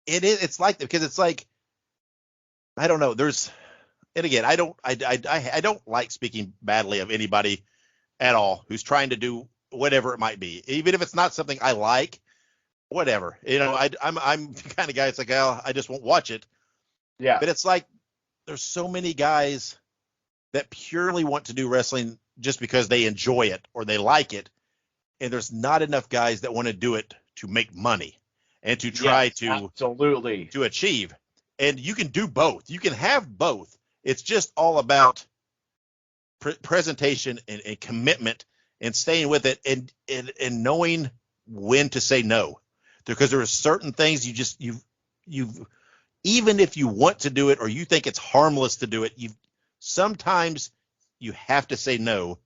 it's like, because it's like, I don't know, and again, I don't like speaking badly of anybody at all who's trying to do whatever it might be, even if it's not something I like, whatever. I'm the kind of guy, it's like, oh, I just won't watch it. Yeah. But it's like, there's so many guys that purely want to do wrestling just because they enjoy it or they like it. And there's not enough guys that want to do it to make money and to try absolutely to achieve. And you can do both. You can have both. It's just all about presentation and commitment and staying with it and knowing when to say no, because there are certain things you've even if you want to do it or you think it's harmless to do it, sometimes you have to say no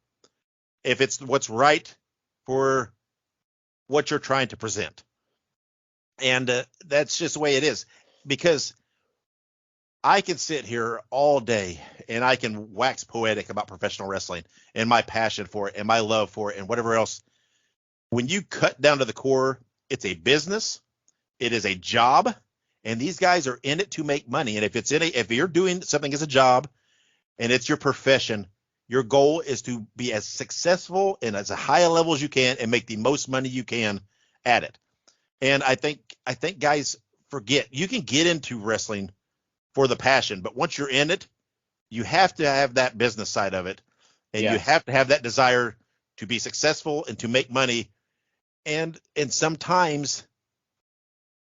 if it's what's right for what you're trying to present. And that's just the way it is, because I can sit here all day and I can wax poetic about professional wrestling and my passion for it and my love for it and whatever else. When you cut down to the core, it's a business, it is a job, and these guys are in it to make money. And if you're doing something as a job and it's your profession, your goal is to be as successful and as high a level as you can and make the most money you can at it. And I think guys forget, you can get into wrestling for the passion, but once you're in it, you have to have that business side of it, and you have to have that desire to be successful and to make money. And sometimes,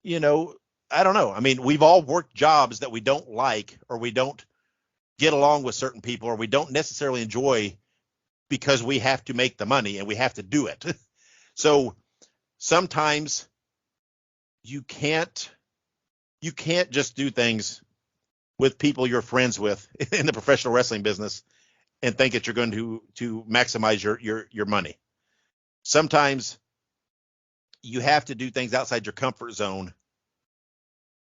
I don't know. I mean, we've all worked jobs that we don't like, or we don't get along with certain people, or we don't necessarily enjoy because we have to make the money and we have to do it. So sometimes you can't just do things with people you're friends with in the professional wrestling business and think that you're going to maximize your money. Sometimes you have to do things outside your comfort zone.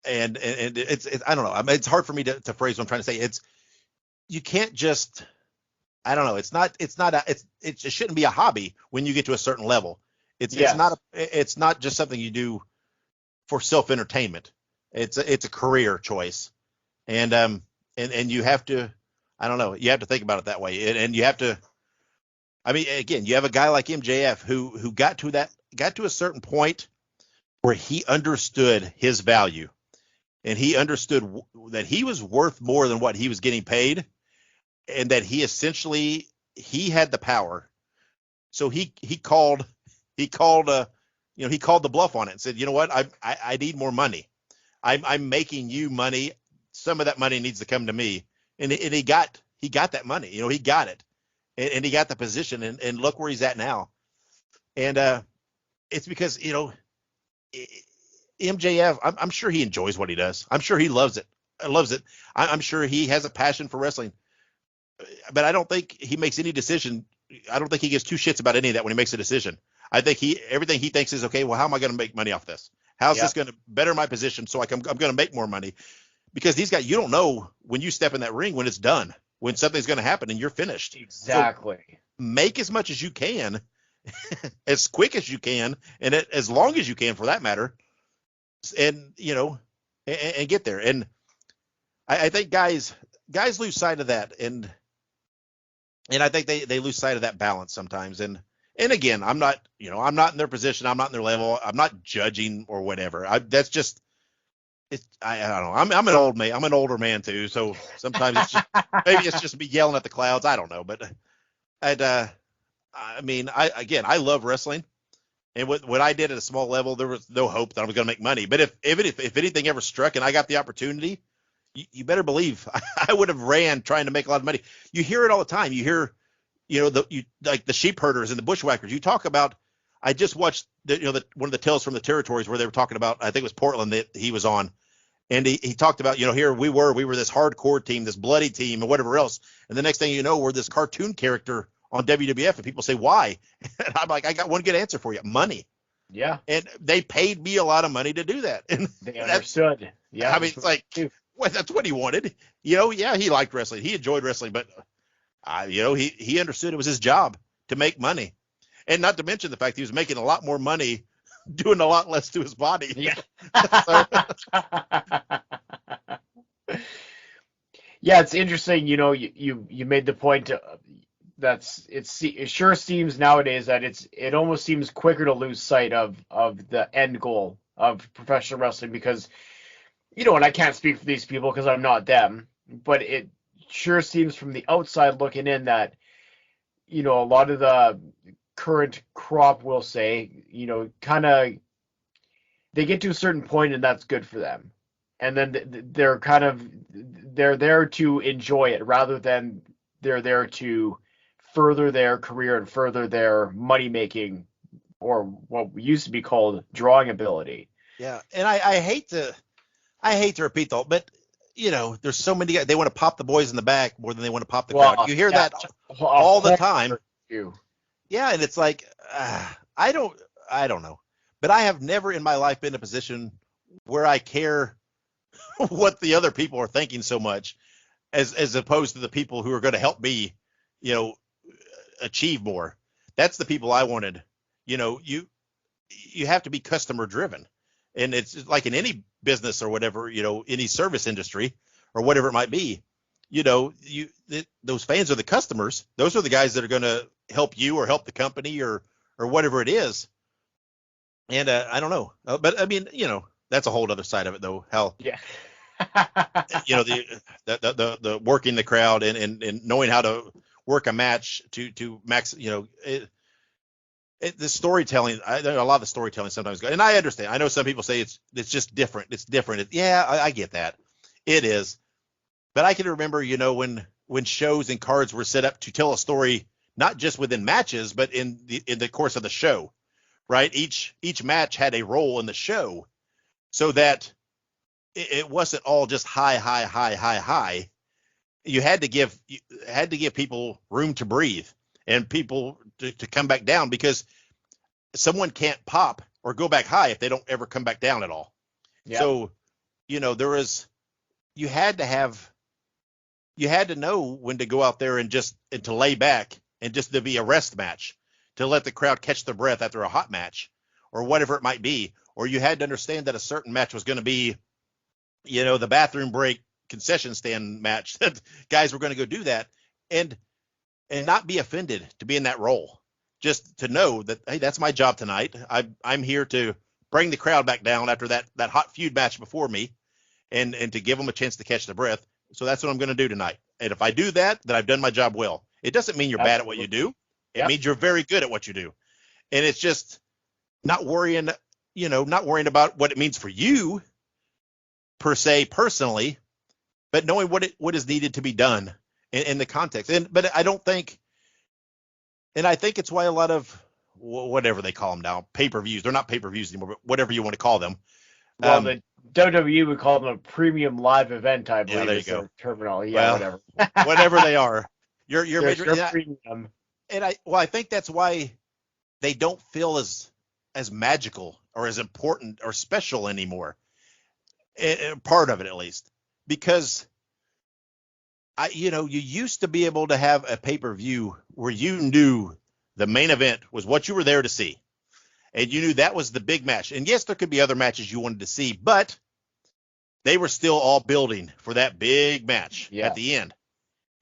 And it's I don't know. I mean, it's hard for me to phrase what I'm trying to say. You can't just, I don't know. It shouldn't be a hobby when you get to a certain level. It's not just something you do for self-entertainment. It's a career choice. And you have to, I don't know, you have to think about it that way. And you have to, I mean, again, you have a guy like MJF who got to a certain point where he understood his value, and he understood that he was worth more than what he was getting paid, and that he had the power. So he called the bluff on it and said, you know what, I need more money. I'm making you money. Some of that money needs to come to me. And he got that money. He got it, and he got the position, and look where he's at now. And it's because MJF, I'm sure he enjoys what he does. I'm sure he loves it. I'm sure he has a passion for wrestling, but I don't think he makes any decision. I don't think he gives two shits about any of that when he makes a decision. I think everything he thinks is, okay, well, how am I going to make money off this? How's this going to better my position so I'm going to make more money? Because these guys, you don't know when you step in that ring when it's done, when something's going to happen and you're finished. Exactly. So make as much as you can, as quick as you can, and as long as you can, for that matter, and and get there. And I think guys lose sight of that, and I think they lose sight of that balance sometimes. And again, I'm not in their position, I'm not in their level, I'm not judging or whatever. That's just, I don't know. I'm an old man. I'm an older man too. So sometimes maybe it's just me yelling at the clouds. I don't know. But I mean, I love wrestling, and what I did at a small level, there was no hope that I was going to make money. But if anything ever struck and I got the opportunity, you better believe I would have ran trying to make a lot of money. You hear it all the time. You hear, like the sheep herders and the bushwhackers. You talk about I just watched one of the Tales from the Territories where they were talking about, I think it was Portland that he was on. And he talked about, here we were this hardcore team, this bloody team, and whatever else. And the next thing you know, we're this cartoon character on WWF, and people say, why? And I'm like, I got one good answer for you: money. Yeah. And they paid me a lot of money to do that. And they understood. Yeah. I mean, it's like, that's what he wanted. Yeah, he liked wrestling. He enjoyed wrestling, but he understood it was his job to make money. And not to mention the fact he was making a lot more money doing a lot less to his body. Yeah. So, yeah, it's interesting. You made the point it sure seems nowadays that it almost seems quicker to lose sight of the end goal of professional wrestling because, and I can't speak for these people because I'm not them, but it sure seems from the outside looking in that, a lot of the current crop will say, kind of, they get to a certain point and that's good for them. And then they're there to enjoy it rather than they're there to further their career and further their money making, or what used to be called drawing ability. Yeah. And I hate to repeat though, but there's so many guys, they want to pop the boys in the back more than they want to pop the crowd. You hear that all the time. Yeah, and it's like, I don't know, but I have never in my life been in a position where I care what the other people are thinking so much, as opposed to the people who are going to help me, achieve more. That's the people I wanted. You have to be customer driven, and it's like in any business or whatever, any service industry or whatever it might be. Those fans are the customers. Those are the guys that are going to help you or help the company or whatever it is. And I don't know, but I mean, that's a whole other side of it though. How, yeah, the working the crowd and knowing how to work a match to max, the storytelling. A lot of the storytelling sometimes and I understand. I know some people say it's just different. It's different. I get that. It is. But I can remember, when shows and cards were set up to tell a story, not just within matches, but in the course of the show, right? Each match had a role in the show, so that it wasn't all just high. You had to give people room to breathe and people to come back down, because someone can't pop or go back high if they don't ever come back down at all. Yep. So, you had to know when to go out there and to lay back and just to be a rest match, to let the crowd catch their breath after a hot match or whatever it might be. Or you had to understand that a certain match was going to be, the bathroom break concession stand match, that guys were going to go do that and not be offended to be in that role. Just to know that, hey, that's my job tonight. I'm here to bring the crowd back down after that hot feud match before me and to give them a chance to catch their breath. So that's what I'm going to do tonight. And if I do that, then I've done my job well. It doesn't mean you're bad at what you do. It means you're very good at what you do. And it's just not worrying about what it means for you per se personally, but knowing what is needed to be done in the context. But I don't think, and I think it's why a lot of whatever they call them now, pay-per-views, they're not pay-per-views anymore, but whatever you want to call them. Well, the WWE would call them a premium live event, I believe. Yeah, there you go. Terminology. Yeah, well, whatever they are. You're premium. And I think that's why they don't feel as magical or as important or special anymore. Part of it, at least, because you used to be able to have a pay-per-view where you knew the main event was what you were there to see. And you knew that was the big match. And yes, there could be other matches you wanted to see, but they were still all building for that big match at the end.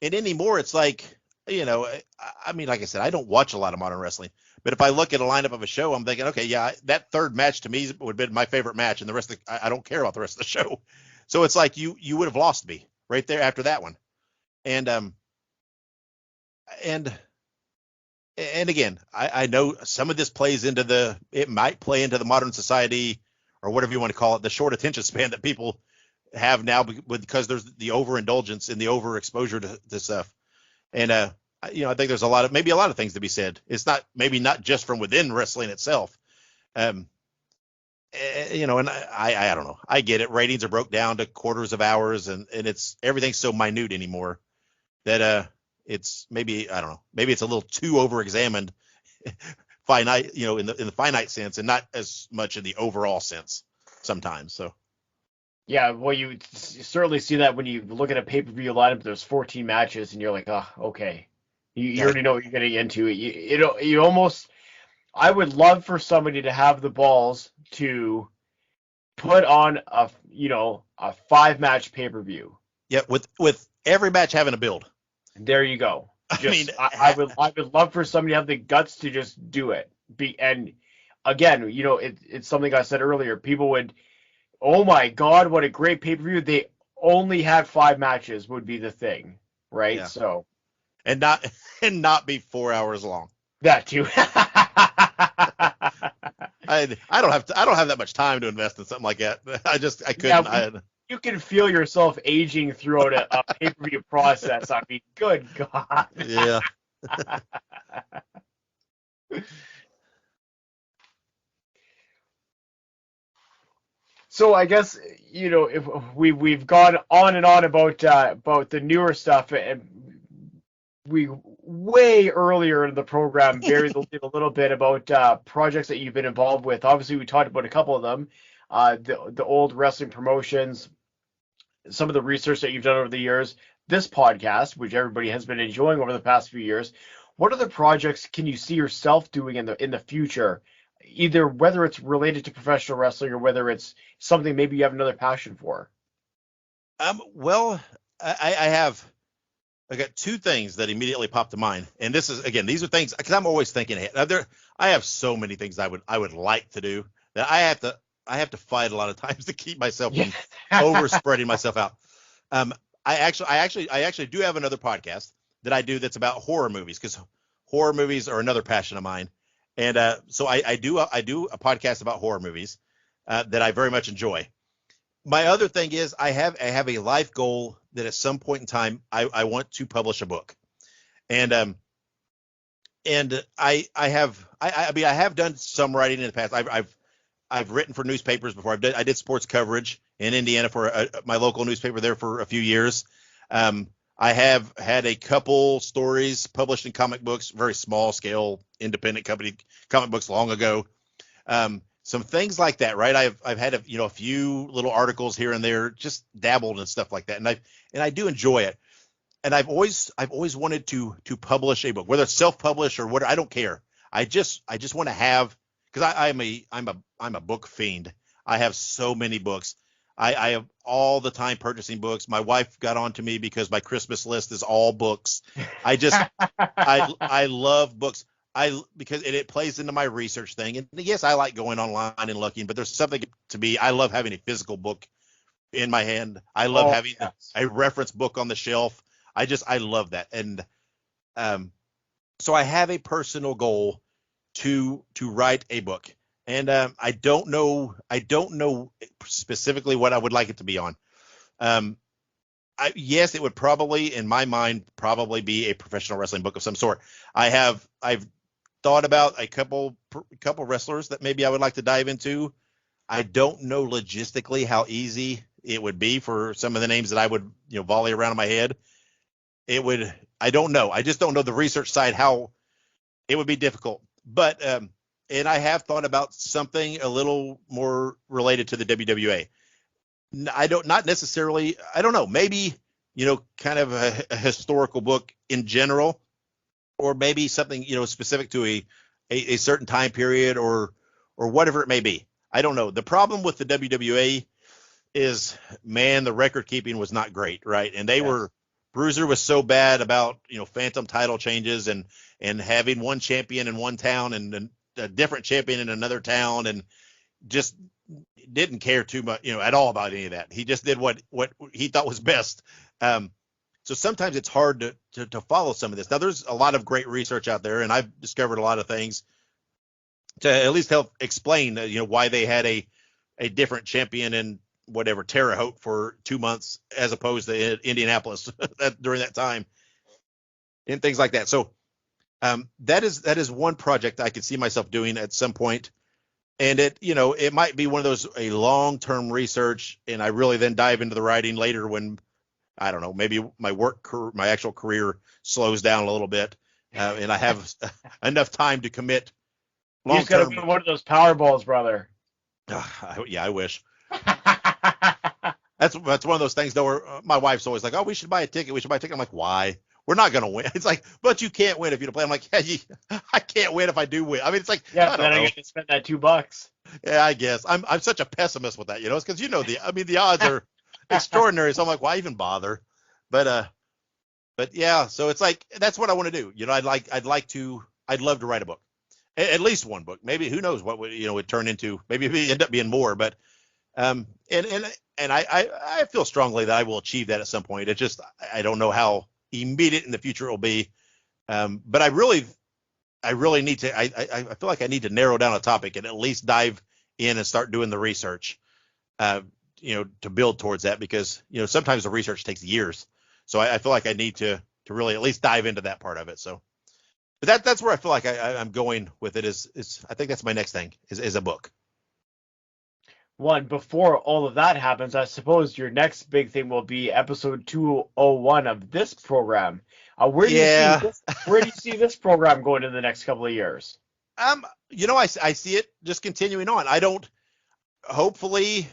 And anymore, it's like, I mean, like I said, I don't watch a lot of modern wrestling, but if I look at a lineup of a show, I'm thinking, okay, yeah, that third match to me would have been my favorite match, and the rest I don't care about the rest of the show. So it's like you would have lost me right there after that one. And again, I know some of this it might play into the modern society or whatever you want to call it, the short attention span that people have now because there's the overindulgence and the overexposure to stuff. And I I think there's a lot of things to be said. It's not just from within wrestling itself. And I don't know. I get it. Ratings are broke down to quarters of hours, and it's everything's so minute anymore that it's maybe, I don't know, maybe it's a little too over-examined, finite, in the finite sense, and not as much in the overall sense sometimes. So. Yeah, well, you certainly see that when you look at a pay-per-view lineup. There's 14 matches, and you're like, oh, okay. You already know what you're getting into. You almost. I would love for somebody to have the balls to put on a 5-match pay-per-view. Yeah, with every match having a build. There you go. I would love for somebody to have the guts to just do it. And again, it's something I said earlier. People would, oh my God, what a great pay-per-view. They only had 5 matches would be the thing, right? Yeah. So, and not be 4 hours long. That too. I don't have that much time to invest in something like that. I couldn't. Yeah, you can feel yourself aging throughout a pay-per-view process. I mean, good God. Yeah. So I guess if we've gone on and on about the newer stuff, and we way earlier in the program buried a little bit about projects that you've been involved with. Obviously, we talked about a couple of them, the old wrestling promotions, some of the research that you've done over the years, this podcast, which everybody has been enjoying over the past few years. What other projects can you see yourself doing in the future? Either whether it's related to professional wrestling or whether it's something maybe you have another passion for. Well, I got 2 things that immediately popped to mind, and these are things because I'm always thinking ahead. I have so many things I would like to do that I have to fight a lot of times to keep myself from overspreading myself out. I actually do have another podcast that I do that's about horror movies, because horror movies are another passion of mine. And so I do a podcast about horror movies that I very much enjoy. My other thing is I have a life goal that at some point in time I want to publish a book, and I have done some writing in the past. I've written for newspapers before. I did sports coverage in Indiana for my local newspaper there for a few years. I have had a couple stories published in comic books, very small scale, independent company comic books long ago. Some things like that, right? I've had a few little articles here and there, just dabbled and stuff like that, and I do enjoy it. And I've always wanted to publish a book, whether it's self-published or what. I don't care. I just want to have, because I'm a book fiend. I have so many books. I have all the time purchasing books. My wife got on to me because my Christmas list is all books. I love books. Because it plays into my research thing. And yes, I like going online and looking, but there's something to me. I love having a physical book in my hand. I love having a reference book on the shelf. I love that. And so I have a personal goal to write a book. And I don't know specifically what I would like it to be on. Yes, it would probably, in my mind, be a professional wrestling book of some sort. I've thought about a couple wrestlers that maybe I would like to dive into. I don't know logistically how easy it would be for some of the names that I would volley around in my head. I don't know. I just don't know the research side, how it would be difficult. But and I have thought about something a little more related to the WWA. Not necessarily. I don't know. Maybe kind of a historical book in general, or maybe something specific to a certain time period or whatever it may be. I don't know. The problem with the WWA is, man, the record keeping was not great, right? And Bruiser was so bad about phantom title changes and having one champion in one town and a different champion in another town, and just didn't care too much at all about any of that. He just did what he thought was best. So sometimes it's hard to follow some of this. Now, there's a lot of great research out there, and I've discovered a lot of things to at least help explain, why they had a different champion in whatever Terre Haute for 2 months as opposed to Indianapolis during that time. and things like that. So that is one project I could see myself doing at some point. And it might be one of those, a long-term research, and I really then dive into the writing later when, I don't know, maybe my actual career slows down a little bit, and I have enough time to commit You just gotta long-term. win one of those Powerballs, brother. Yeah, I wish. That's one of those things though, where my wife's always like, "Oh, we should buy a ticket. We should buy a ticket." I'm like, "Why? We're not gonna win." It's like, "But you can't win if you don't play." I'm like, "Yeah, I can't win if I do win." I mean, it's like, Yeah, I then don't I know. get to spend that $2. Yeah, I guess I'm such a pessimist with that, it's because the odds are extraordinary. So I'm like, why even bother? But yeah, so it's like that's what I want to do. I'd love to write a book, at least one book. Maybe who knows what would turn into. Maybe it end up being more. But and I feel strongly that I will achieve that at some point. It's just I don't know how immediate in the future it will be. But I really need to. I feel like I need to narrow down a topic and at least dive in and start doing the research. To build towards that, because sometimes the research takes years. So I feel like I need to really at least dive into that part of it. So, but that's where I feel like I'm going with it. Is I think that's my next thing is a book. One, before all of that happens, I suppose your next big thing will be episode 201 of this program. Where do you see this program going in the next couple of years? I see it just continuing on. I don't. Hopefully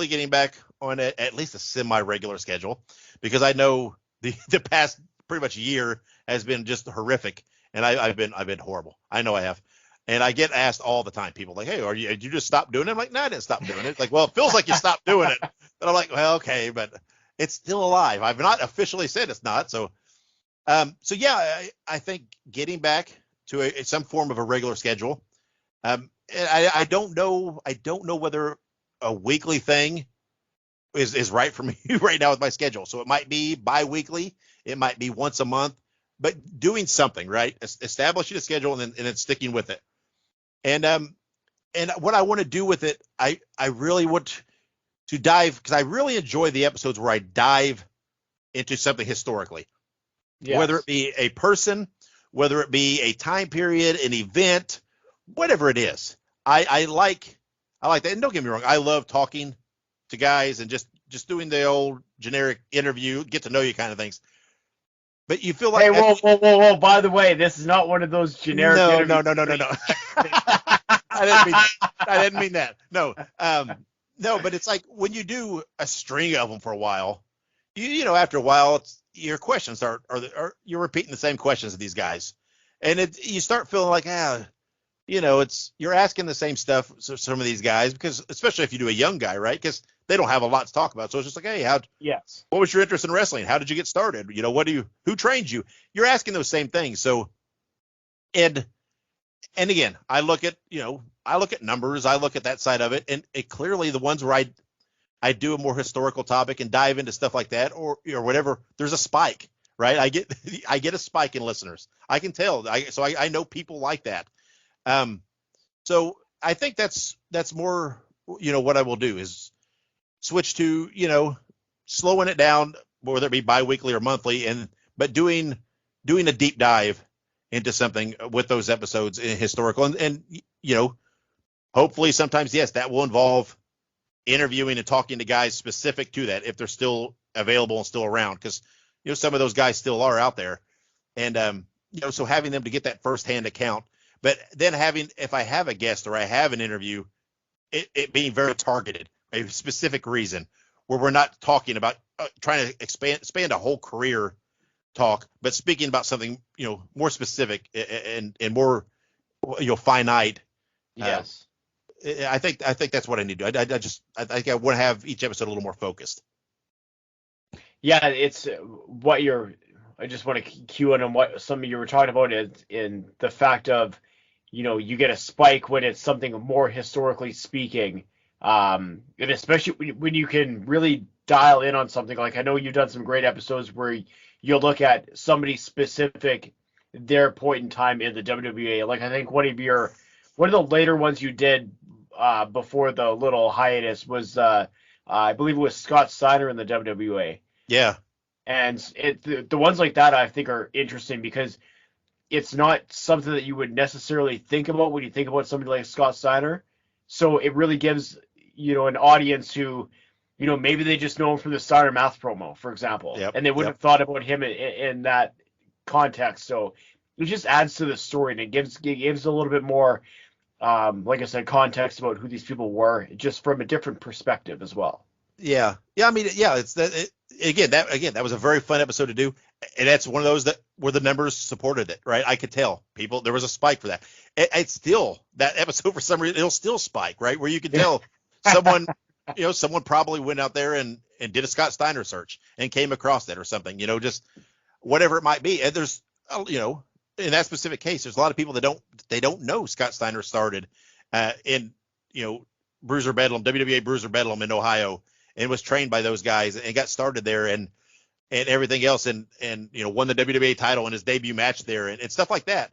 getting back on at least a semi-regular schedule, because I know the past pretty much year has been just horrific, and I've been horrible. I know I have. And I get asked all the time, people like, "Hey, did you just stop doing it?" I'm like, "No, I didn't stop doing it." It's like, "Well, it feels like you stopped doing it." But I'm like, "Well, okay, but it's still alive." I've not officially said it's not. So yeah, I think getting back to some form of a regular schedule. And I don't know whether a weekly thing is right for me right now with my schedule. So it might be bi-weekly, it might be once a month, but doing something, right? Establishing a schedule and then sticking with it. And what I want to do with it, I really want to dive, because I really enjoy the episodes where I dive into something historically. Yes. Whether it be a person, whether it be a time period, an event, whatever it is. I like that. And don't get me wrong, I love talking to guys and just doing the old generic interview, get to know you kind of things. But you feel like, hey, whoa! By the way, this is not one of those generic interviews. No. I didn't mean that. No, no. But it's like when you do a string of them for a while, after a while, your questions are you're repeating the same questions of these guys, and you start feeling like you're asking the same stuff. So some of these guys, because especially if you do a young guy, right? Because they don't have a lot to talk about. So it's just like, hey, what was your interest in wrestling? How did you get started? Who trained you? You're asking those same things. So, and again, I look at numbers. I look at that side of it, and clearly the ones where I do a more historical topic and dive into stuff like that, or whatever, there's a spike, right? I get a spike in listeners. I can tell. I know people like that. So I think that's more, what I will do is switch to, slowing it down, whether it be bi-weekly or monthly, but doing a deep dive into something with those episodes in historical, and hopefully sometimes, yes, that will involve interviewing and talking to guys specific to that, if they're still available and still around, because some of those guys still are out there, and so having them to get that firsthand account. But then if I have a guest or I have an interview, it being very targeted, a specific reason, where we're not talking about trying to expand a whole career talk, but speaking about something, more specific and more, finite. Yes. I think that's what I need to do. I think I want to have each episode a little more focused. Yeah, it's I just want to cue in on what some of you were talking about in the fact of, you get a spike when it's something more historically speaking, and especially when you can really dial in on something. Like, I know you've done some great episodes where you'll look at somebody specific, their point in time in the WWA. Like, I think one of the later ones you did before the little hiatus was, I believe it was Scott Steiner in the WWA. Yeah. And the ones like that I think are interesting because it's not something that you would necessarily think about when you think about somebody like Scott Steiner. So it really gives, an audience who, maybe they just know him from the Steiner Math promo, for example, Yep, and they wouldn't yep. have thought about him in that context. So it just adds to the story and it gives a little bit more, like I said, context about who these people were, just from a different perspective as well. Yeah. I mean, yeah. It's that that was a very fun episode to do, and that's one of those that where the numbers supported it, right? I could tell people there was a spike for that. It's still that episode for some reason it'll still spike, right? Where you can tell someone, someone probably went out there and did a Scott Steiner search and came across that or something, just whatever it might be. And there's, in that specific case, there's a lot of people that don't know Scott Steiner started in Bruiser Bedlam, WWA Bruiser Bedlam in Ohio, and was trained by those guys and got started there and everything else and won the WWA title in his debut match there and stuff like that.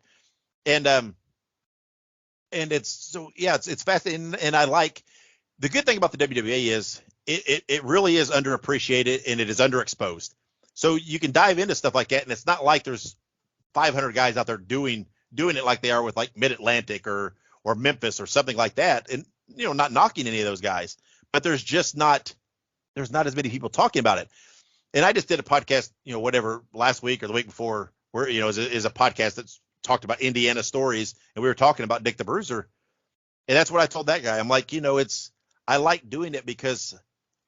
And it's so, yeah, it's fascinating. And I like the good thing about the WWA is it really is underappreciated and it is underexposed. So you can dive into stuff like that. And it's not like there's 500 guys out there doing it like they are with like Mid-Atlantic or Memphis or something like that. And, not knocking any of those guys, but there's not as many people talking about it. And I just did a podcast, whatever, last week or the week before, where, is a podcast that's talked about Indiana stories. And we were talking about Dick the Bruiser. And that's what I told that guy. I'm like, I like doing it because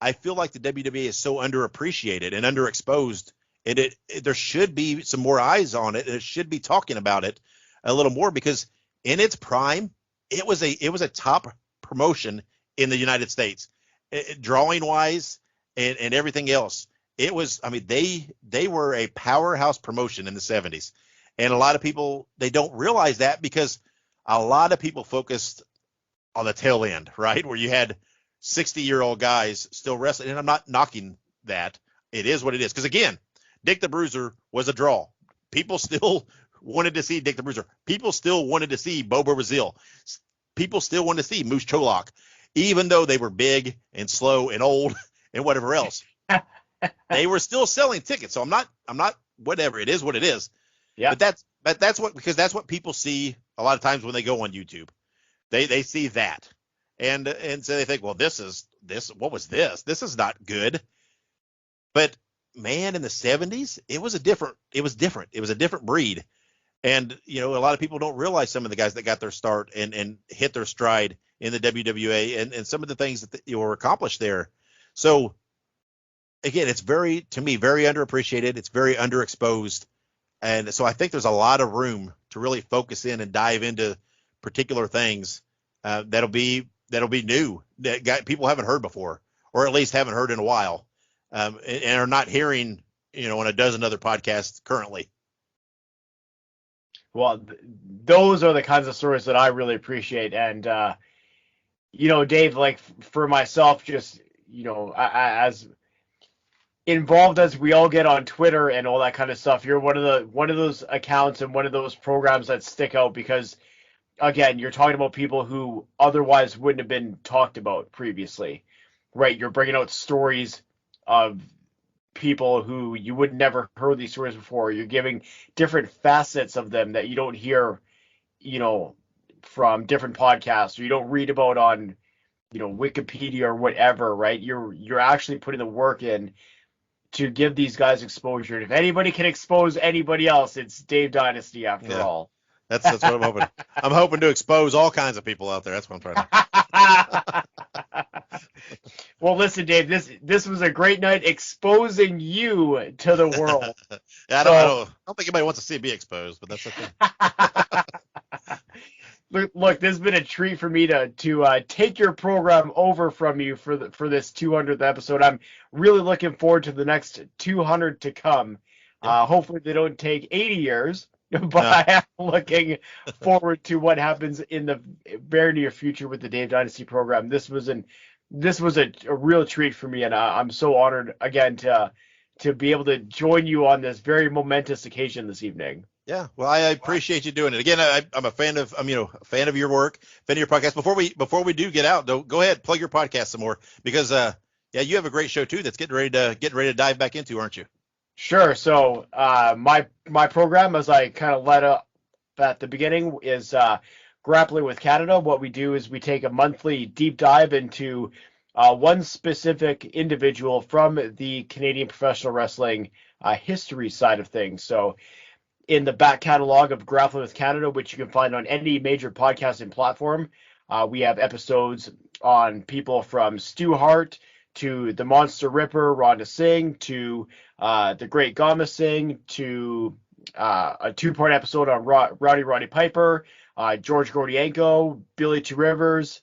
I feel like the WWE is so underappreciated and underexposed. And there should be some more eyes on it. And it should be talking about it a little more because in its prime, it was a top promotion in the United States. Drawing wise and everything else, it was, I mean, they were a powerhouse promotion in the 70s. And a lot of people, they don't realize that because a lot of people focused on the tail end, right? Where you had 60-year-old guys still wrestling. And I'm not knocking that. It is what it is. Because again, Dick the Bruiser was a draw. People still wanted to see Dick the Bruiser. People still wanted to see Bobo Brazil. People still wanted to see Moose Cholak, even though they were big and slow and old and whatever else. They were still selling tickets. So I'm not whatever. It is what it is. Yeah. But that's what people see a lot of times when they go on YouTube. They see that. And so they think, well, what was this? This is not good. But man, in the 70s, it was different. It was a different breed. And, a lot of people don't realize some of the guys that got their start and hit their stride in the WWA and some of the things that were accomplished there. So again, it's to me, very underappreciated. It's very underexposed. And so I think there's a lot of room to really focus in and dive into particular things that'll be new that people haven't heard before, or at least haven't heard in a while, and are not hearing, on a dozen other podcasts currently. Well, those are the kinds of stories that I really appreciate. And, Dave, like for myself, just, as involved as we all get on Twitter and all that kind of stuff, you're one of those accounts and one of those programs that stick out because, again, you're talking about people who otherwise wouldn't have been talked about previously, right? You're bringing out stories of people who you would never heard these stories before. You're giving different facets of them that you don't hear, from different podcasts, or you don't read about on, Wikipedia or whatever, right? You're actually putting the work in to give these guys exposure. And if anybody can expose anybody else, it's Dave Dynasty after all. That's what I'm hoping. I'm hoping to expose all kinds of people out there. That's what I'm trying to. Well, listen, Dave, this was a great night exposing you to the world. I don't think anybody wants to see me exposed, but that's okay. Look, this has been a treat for me to take your program over from you for this 200th episode. I'm really looking forward to the next 200 to come. Yep. Hopefully they don't take 80 years, but I am looking forward to what happens in the very near future with the Dave Dynasty program. This was a real treat for me, and I'm so honored again to be able to join you on this very momentous occasion this evening. Yeah, well, I appreciate you doing it. Again, I'm a fan of your work, fan of your podcast. Before we do get out, though, go ahead, plug your podcast some more because you have a great show too that's getting ready to dive back into, aren't you? Sure. So my program, as I kind of led up at the beginning, is Grappling with Canada. What we do is we take a monthly deep dive into one specific individual from the Canadian professional wrestling history side of things. So in the back catalog of Grappling with Canada, which you can find on any major podcasting platform, we have episodes on people from Stu Hart to the Monster Ripper, Rhonda Singh, to the Great Gama Singh, to a two-part episode on Roddy Piper, George Gordienko, Billy Two Rivers,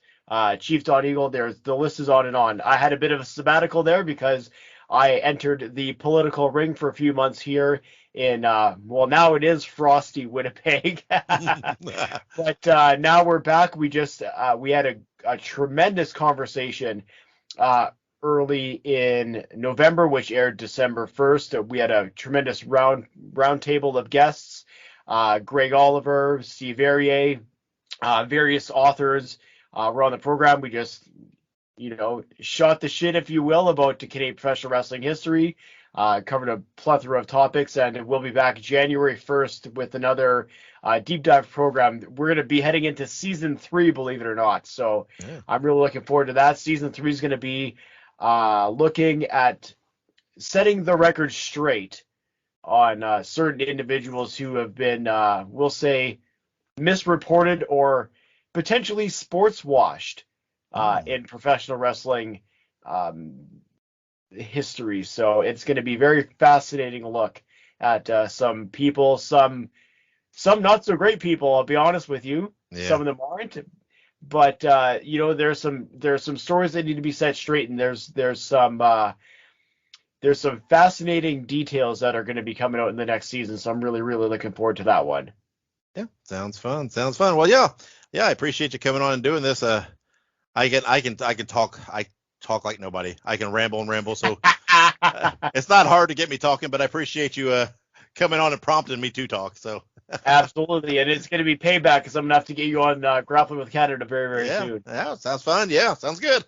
Chief Don Eagle. The list is on and on. I had a bit of a sabbatical there because I entered the political ring for a few months here in, well, now it is frosty Winnipeg. But now we're back. We had a tremendous conversation early in November, which aired December 1st. We had a tremendous round table of guests, Greg Oliver, Steve Verrier, various authors were on the program. We just, shot the shit, if you will, about the Canadian professional wrestling history, covered a plethora of topics, and we'll be back January 1st with another deep dive program. We're going to be heading into season 3, believe it or not. So yeah. I'm really looking forward to that. Season 3 is going to be looking at setting the record straight on certain individuals who have been, we'll say, misreported or potentially sports washed in professional wrestling history. So it's going to be a very fascinating look at some people, some not so great people, I'll be honest with you. Yeah. Some of them aren't. But there's some stories that need to be set straight, and there's some fascinating details that are going to be coming out in the next season. So I'm really, really looking forward to that one. Yeah, sounds fun. Well, yeah, I appreciate you coming on and doing this. I can talk. I talk like nobody. I can ramble. So it's not hard to get me talking, but I appreciate you coming on and prompting me to talk. So. Absolutely, and it's going to be payback because I'm going to have to get you on Grappling with Canada very, very soon. Yeah, sounds fun. Yeah, sounds good.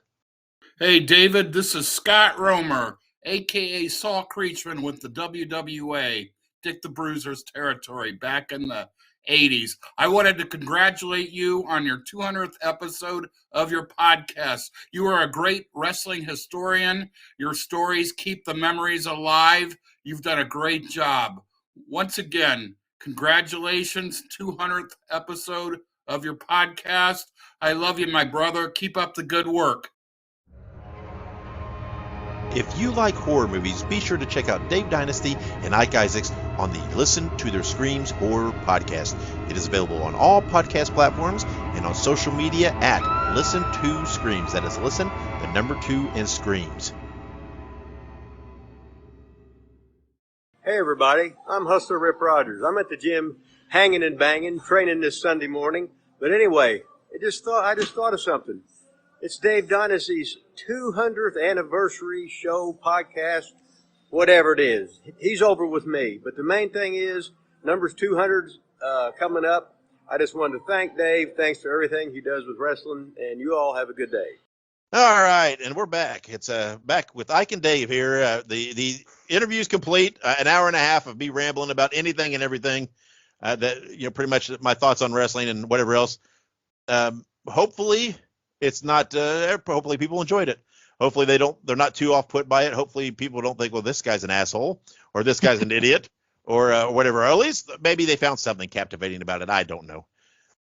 Hey, David, this is Scott Romer, a.k.a. Saul Creechman with the WWA, Dick the Bruiser's territory, back in the 80s. I wanted to congratulate you on your 200th episode of your podcast. You are a great wrestling historian. Your stories keep the memories alive. You've done a great job. Once again, congratulations, 200th episode of your podcast. I love you, my brother. Keep up the good work. If you like horror movies, be sure to check out Dave Dynasty and Ike Isaacs on the Listen to Their Screams Horror Podcast. It is available on all podcast platforms and on social media at Listen to Screams. That is Listen, the number 2, and Screams. Hey everybody, I'm Hustler Rip Rogers. I'm at the gym hanging and banging, training this Sunday morning. But anyway, I just thought of something. It's Dave Dynasty's 200th anniversary show, podcast, whatever it is. He's over with me. But the main thing is, numbers 200's coming up. I just wanted to thank Dave. Thanks for everything he does with wrestling. And you all have a good day. All right, and we're back. It's back with Ike and Dave here. The interview's complete. An hour and a half of me rambling about anything and everything. That pretty much my thoughts on wrestling and whatever else. Hopefully, it's not. Hopefully, people enjoyed it. Hopefully, they're not too off put by it. Hopefully, people don't think, well, this guy's an asshole or this guy's an idiot or whatever. Or at least maybe they found something captivating about it. I don't know.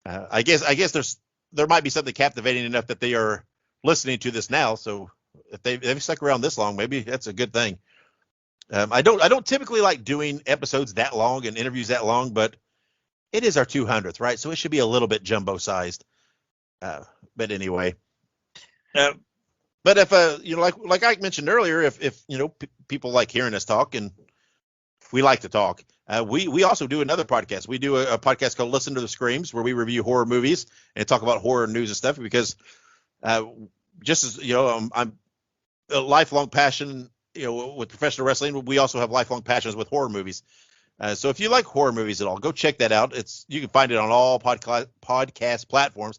I guess there might be something captivating enough that they are listening to this now, so if they've stuck around this long, maybe that's a good thing. I don't typically like doing episodes that long and interviews that long, but it is our 200th, right? So it should be a little bit jumbo sized. But anyway, but if like I mentioned earlier, if people like hearing us talk, and we like to talk, we also do another podcast. We do a podcast called Listen to the Screams, where we review horror movies and talk about horror news and stuff, because just as I'm a lifelong passion, with professional wrestling, we also have lifelong passions with horror movies. So if you like horror movies at all, go check that out. You can find it on all podcast platforms.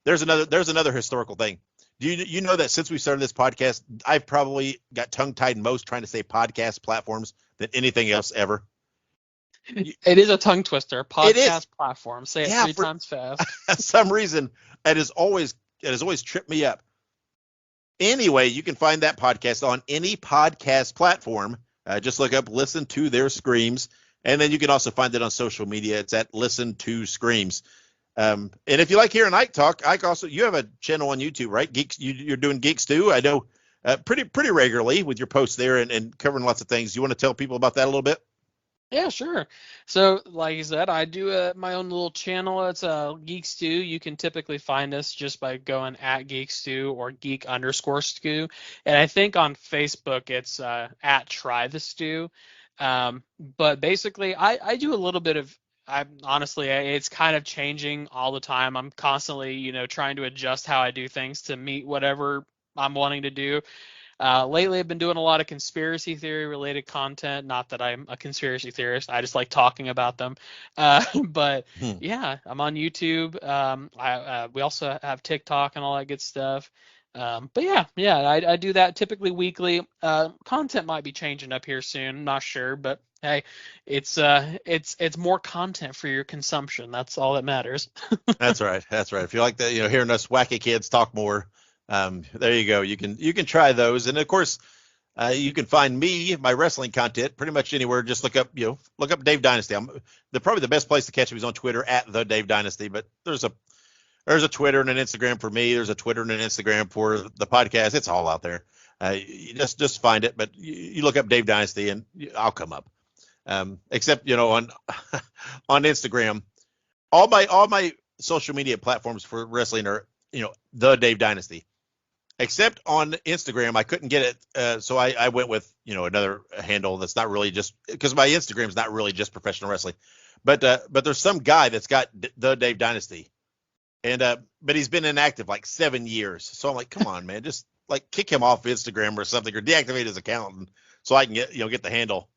There's another historical thing. You know that since we started this podcast, I've probably got tongue tied most trying to say podcast platforms than anything else ever. It is a tongue twister. It is. Podcast platform. Say it Yeah, 3 times fast. For some reason, it has always tripped me up. Anyway, you can find that podcast on any podcast platform. Just look up Listen to Their Screams. And then you can also find it on social media. It's at Listen to Screams. And if you like hearing Ike talk, Ike also, you have a channel on YouTube, right? Geeks, you're doing Geeks Stew. I know pretty regularly with your posts there and covering lots of things. You want to tell people about that a little bit? Yeah, sure. So, like you said, I do my own little channel. It's Geek Stew. You can typically find us just by going at Geek Stew or Geek_Stew. And I think on Facebook it's at Try the Stew. But basically, I do a little bit of. It's kind of changing all the time. I'm constantly, trying to adjust how I do things to meet whatever I'm wanting to do. Lately, I've been doing a lot of conspiracy theory related content. Not that I'm a conspiracy theorist. I just like talking about them. But yeah, I'm on YouTube. We also have TikTok and all that good stuff. But yeah, I do that typically weekly. Content might be changing up here soon. Not sure, but hey, it's more content for your consumption. That's all that matters. That's right. If you like that, hearing us wacky kids talk more. There you go. You can try those, and of course, you can find me, my wrestling content, pretty much anywhere. Just look up Dave Dynasty. Probably the best place to catch me is on Twitter at the Dave Dynasty. But there's a Twitter and an Instagram for me. There's a Twitter and an Instagram for the podcast. It's all out there. You just find it. But you look up Dave Dynasty, and I'll come up. Except on on Instagram, all my social media platforms for wrestling are the Dave Dynasty. Except on Instagram, I couldn't get it, so I went with another handle that's not really just because my Instagram is not really just professional wrestling, but there's some guy that's got the Dave Dynasty, and but he's been inactive like 7 years, so I'm like, come on, man, just like kick him off Instagram or something or deactivate his account so I can get the handle.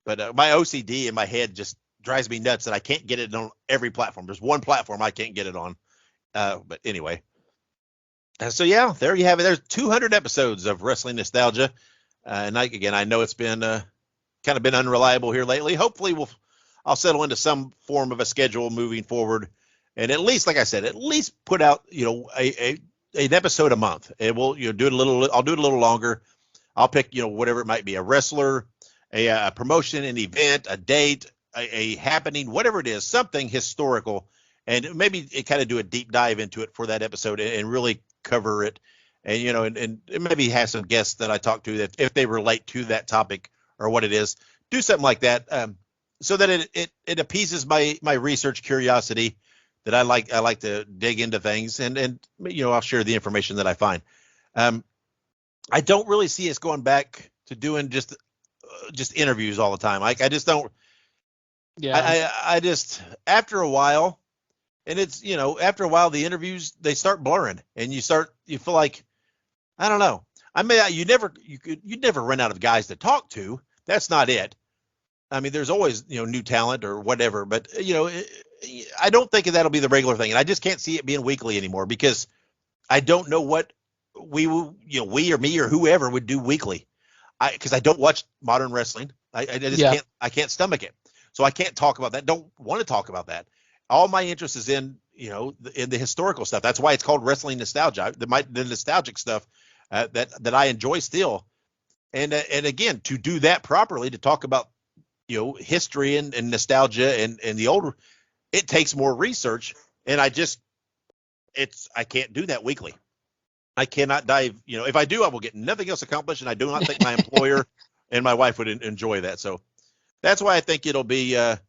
But my OCD in my head just drives me nuts that I can't get it on every platform. There's one platform I can't get it on, but anyway. So yeah, there you have it. There's 200 episodes of Wrestling Nostalgia, and I know it's been kind of been unreliable here lately. Hopefully, I'll settle into some form of a schedule moving forward, and at least, like I said, put out an episode a month. And we'll do it a little. I'll do it a little longer. I'll pick whatever it might be, a wrestler, a promotion, an event, a date, a happening, whatever it is, something historical, and maybe kind of do a deep dive into it for that episode and really cover it, and and maybe have some guests that I talk to that if they relate to that topic or what it is, do something like that, so that it appeases my research curiosity that I like to dig into things, and I'll share the information that I find. I don't really see us going back to doing just interviews all the time. I just don't. Yeah. I just after a while. And it's, after a while, the interviews, they start blurring and you feel like, I don't know. I mean, you'd never run out of guys to talk to. That's not it. I mean, there's always, new talent or whatever, but I don't think that'll be the regular thing. And I just can't see it being weekly anymore because I don't know what we or me or whoever would do weekly. Cause I don't watch modern wrestling. I just can't stomach it. So I can't talk about that. Don't want to talk about that. All my interest is in the historical stuff. That's why it's called Wrestling Nostalgia. The nostalgic stuff that I enjoy still, and again, to do that properly, to talk about history and nostalgia and the older, it takes more research, and I can't do that weekly. I cannot dive. If I do, I will get nothing else accomplished, and I do not think my employer and my wife would enjoy that. So that's why I think it'll be a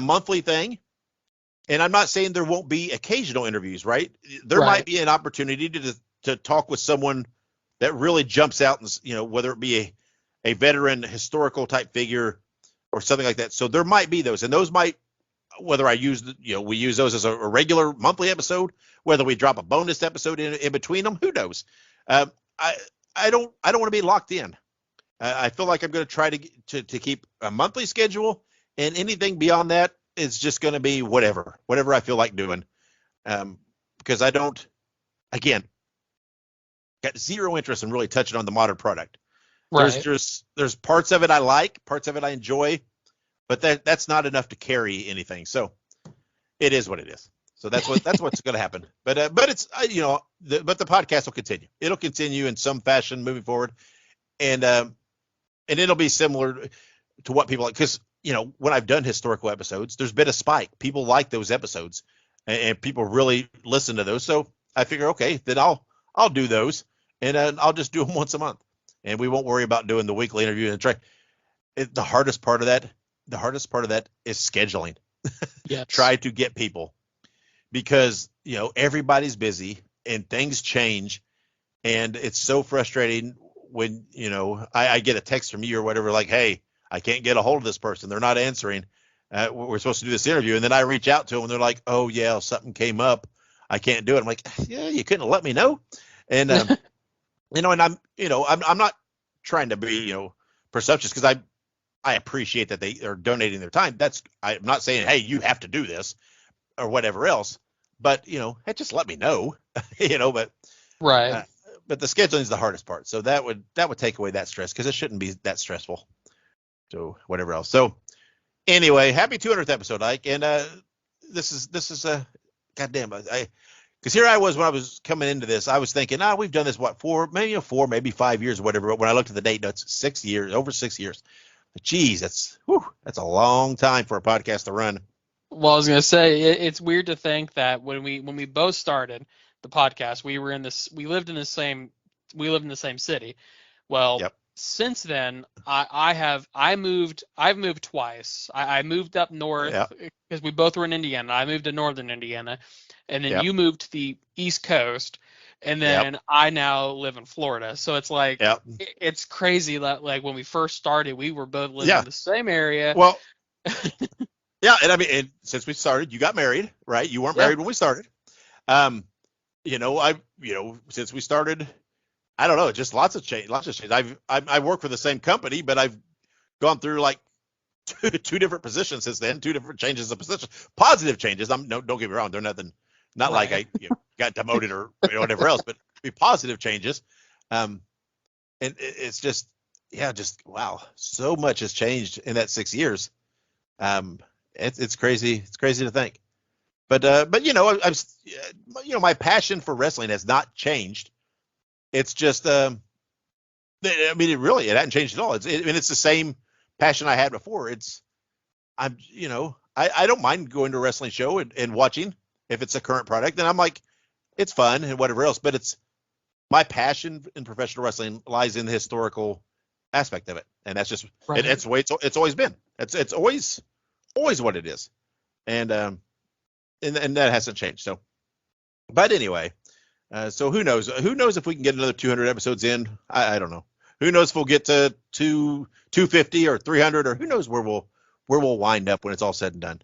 monthly thing. And I'm not saying there won't be occasional interviews, right? There might be an opportunity to talk with someone that really jumps out, and whether it be a veteran historical type figure or something like that. So there might be those, and those might, whether I use we use those as a regular monthly episode, whether we drop a bonus episode in between them, who knows? I don't want to be locked in. I feel like I'm going to try to keep a monthly schedule, and anything beyond that, it's just going to be whatever I feel like doing. Because I don't, again, got zero interest in really touching on the modern product. Right. There's parts of it I like, parts of it I enjoy, but that's not enough to carry anything. So it is what it is. So that's what's going to happen. But it's but the podcast will continue. It'll continue in some fashion moving forward, and it'll be similar to what people like, because when I've done historical episodes, there's been a spike. People like those episodes, and people really listen to those. So I figure, okay, then I'll do those, and I'll just do them once a month, and we won't worry about doing the weekly interview and try. The hardest part of that is scheduling. Yes. Try Try to get people, because everybody's busy and things change, and it's so frustrating when I get a text from you or whatever, like, hey, I can't get a hold of this person, they're not answering, we're supposed to do this interview, and then I reach out to them and they're like, oh yeah, something came up, I can't do it. I'm like, yeah, you couldn't let me know. And and I'm not trying to be presumptuous, because I appreciate that they are donating their time. I'm not saying, hey, you have to do this or whatever else, but hey, just let me know. But Right. But the scheduling is the hardest part. So that would take away that stress, because it shouldn't be that stressful. So whatever else. So anyway, happy 200th episode, Ike. And this is goddamn. Because here I was when I was coming into this, I was thinking, we've done this four, maybe 5 years or whatever. But when I looked at the date, it's 6 years, over 6 years. But geez, that's a long time for a podcast to run. Well, I was gonna say it's weird to think that when we both started the podcast, we lived in the same city. Well, Yep. Since then, I've moved twice. I moved up north because we both were in Indiana. I moved to northern Indiana, and then you moved to the East Coast, and then I now live in Florida. So it's like it's crazy that, like, when we first started, we were both living in the same area. Well, yeah, and I mean, since we started, you got married, right? You weren't married when we started. Since we started, I don't know, just lots of change. I work for the same company, but I've gone through like two different positions since then, two different changes of position, positive changes. Don't get me wrong, they're not like I got demoted or whatever else, but positive changes. And it's just wow, so much has changed in that 6 years. It's crazy. It's crazy to think. But my passion for wrestling has not changed. It's just, it hadn't changed at all. It's the same passion I had before. I don't mind going to a wrestling show and watching if it's a current product, and I'm like, it's fun and whatever else. But it's my passion in professional wrestling lies in the historical aspect of it, and that's just it's the way it's always been. It's always what it is, and that hasn't changed. So, but anyway. So who knows? Who knows if we can get another 200 episodes in? I don't know. Who knows if we'll get to 250 or 300, or who knows where we'll wind up when it's all said and done.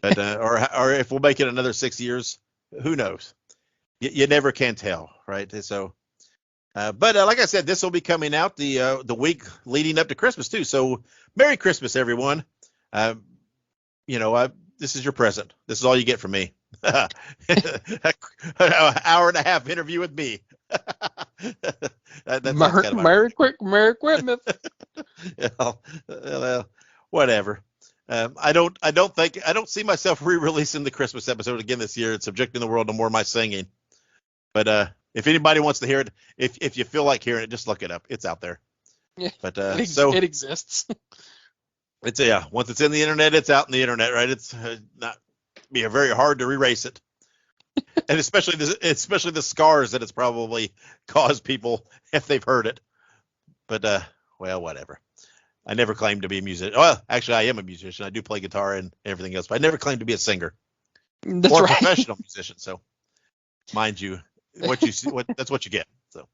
But or if we'll make it another 6 years, who knows? You never can tell, right? So, but like I said, this will be coming out the week leading up to Christmas too. So Merry Christmas, everyone. This is your present. This is all you get from me. An hour and a half interview with me. Merry Christmas. Whatever. I don't see myself re-releasing the Christmas episode again this year. It's subjecting the world to more of my singing. But if anybody wants to hear it, if you feel like hearing it, just look it up. It's out there. Yeah. But it exists. It's once it's in the internet, it's out in the internet, right? It's not be very hard to erase it, and especially the scars that it's probably caused people if they've heard it. But well, whatever. I never claimed to be a musician. Well, actually, I am a musician. I do play guitar and everything else, but I never claimed to be a singer or a professional musician. So, mind you, that's what you get. So,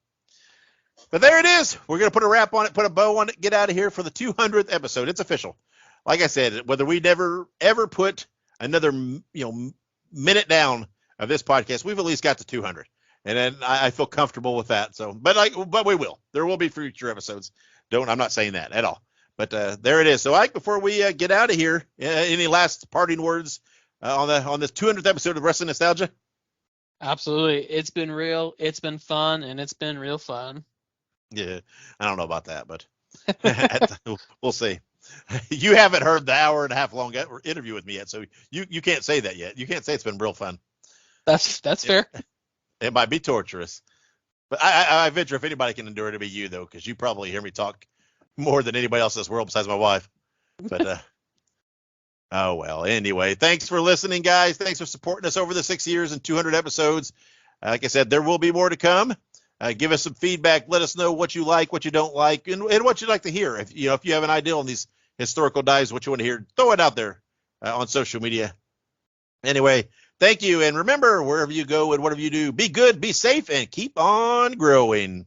but there it is. We're gonna put a wrap on it, put a bow on it, get out of here for the 200th episode. It's official. Like I said, whether we never ever put another minute down of this podcast, we've at least got to 200, and then I feel comfortable with that. So, but we will. There will be future episodes. I'm not saying that at all. But there it is. So, Ike, before we get out of here, any last parting words on this 200th episode of Wrestling Nostalgia? Absolutely. It's been real. It's been fun, and it's been real fun. Yeah, I don't know about that, but we'll see. You haven't heard the hour and a half long interview with me yet, so you can't say that yet. You can't say it's been real fun. That's fair. It might be torturous, but I venture if anybody can endure it, it'll be you, though, because you probably hear me talk more than anybody else in this world besides my wife. But oh well. Anyway, thanks for listening, guys. Thanks for supporting us over the 6 years and 200 episodes. Like I said, there will be more to come. Give us some feedback. Let us know what you like, what you don't like, and what you'd like to hear. If you have an idea on these historical dives, what you want to hear, throw it out there on social media. Anyway, thank you, and remember, wherever you go and whatever you do, be good, be safe, and keep on growing.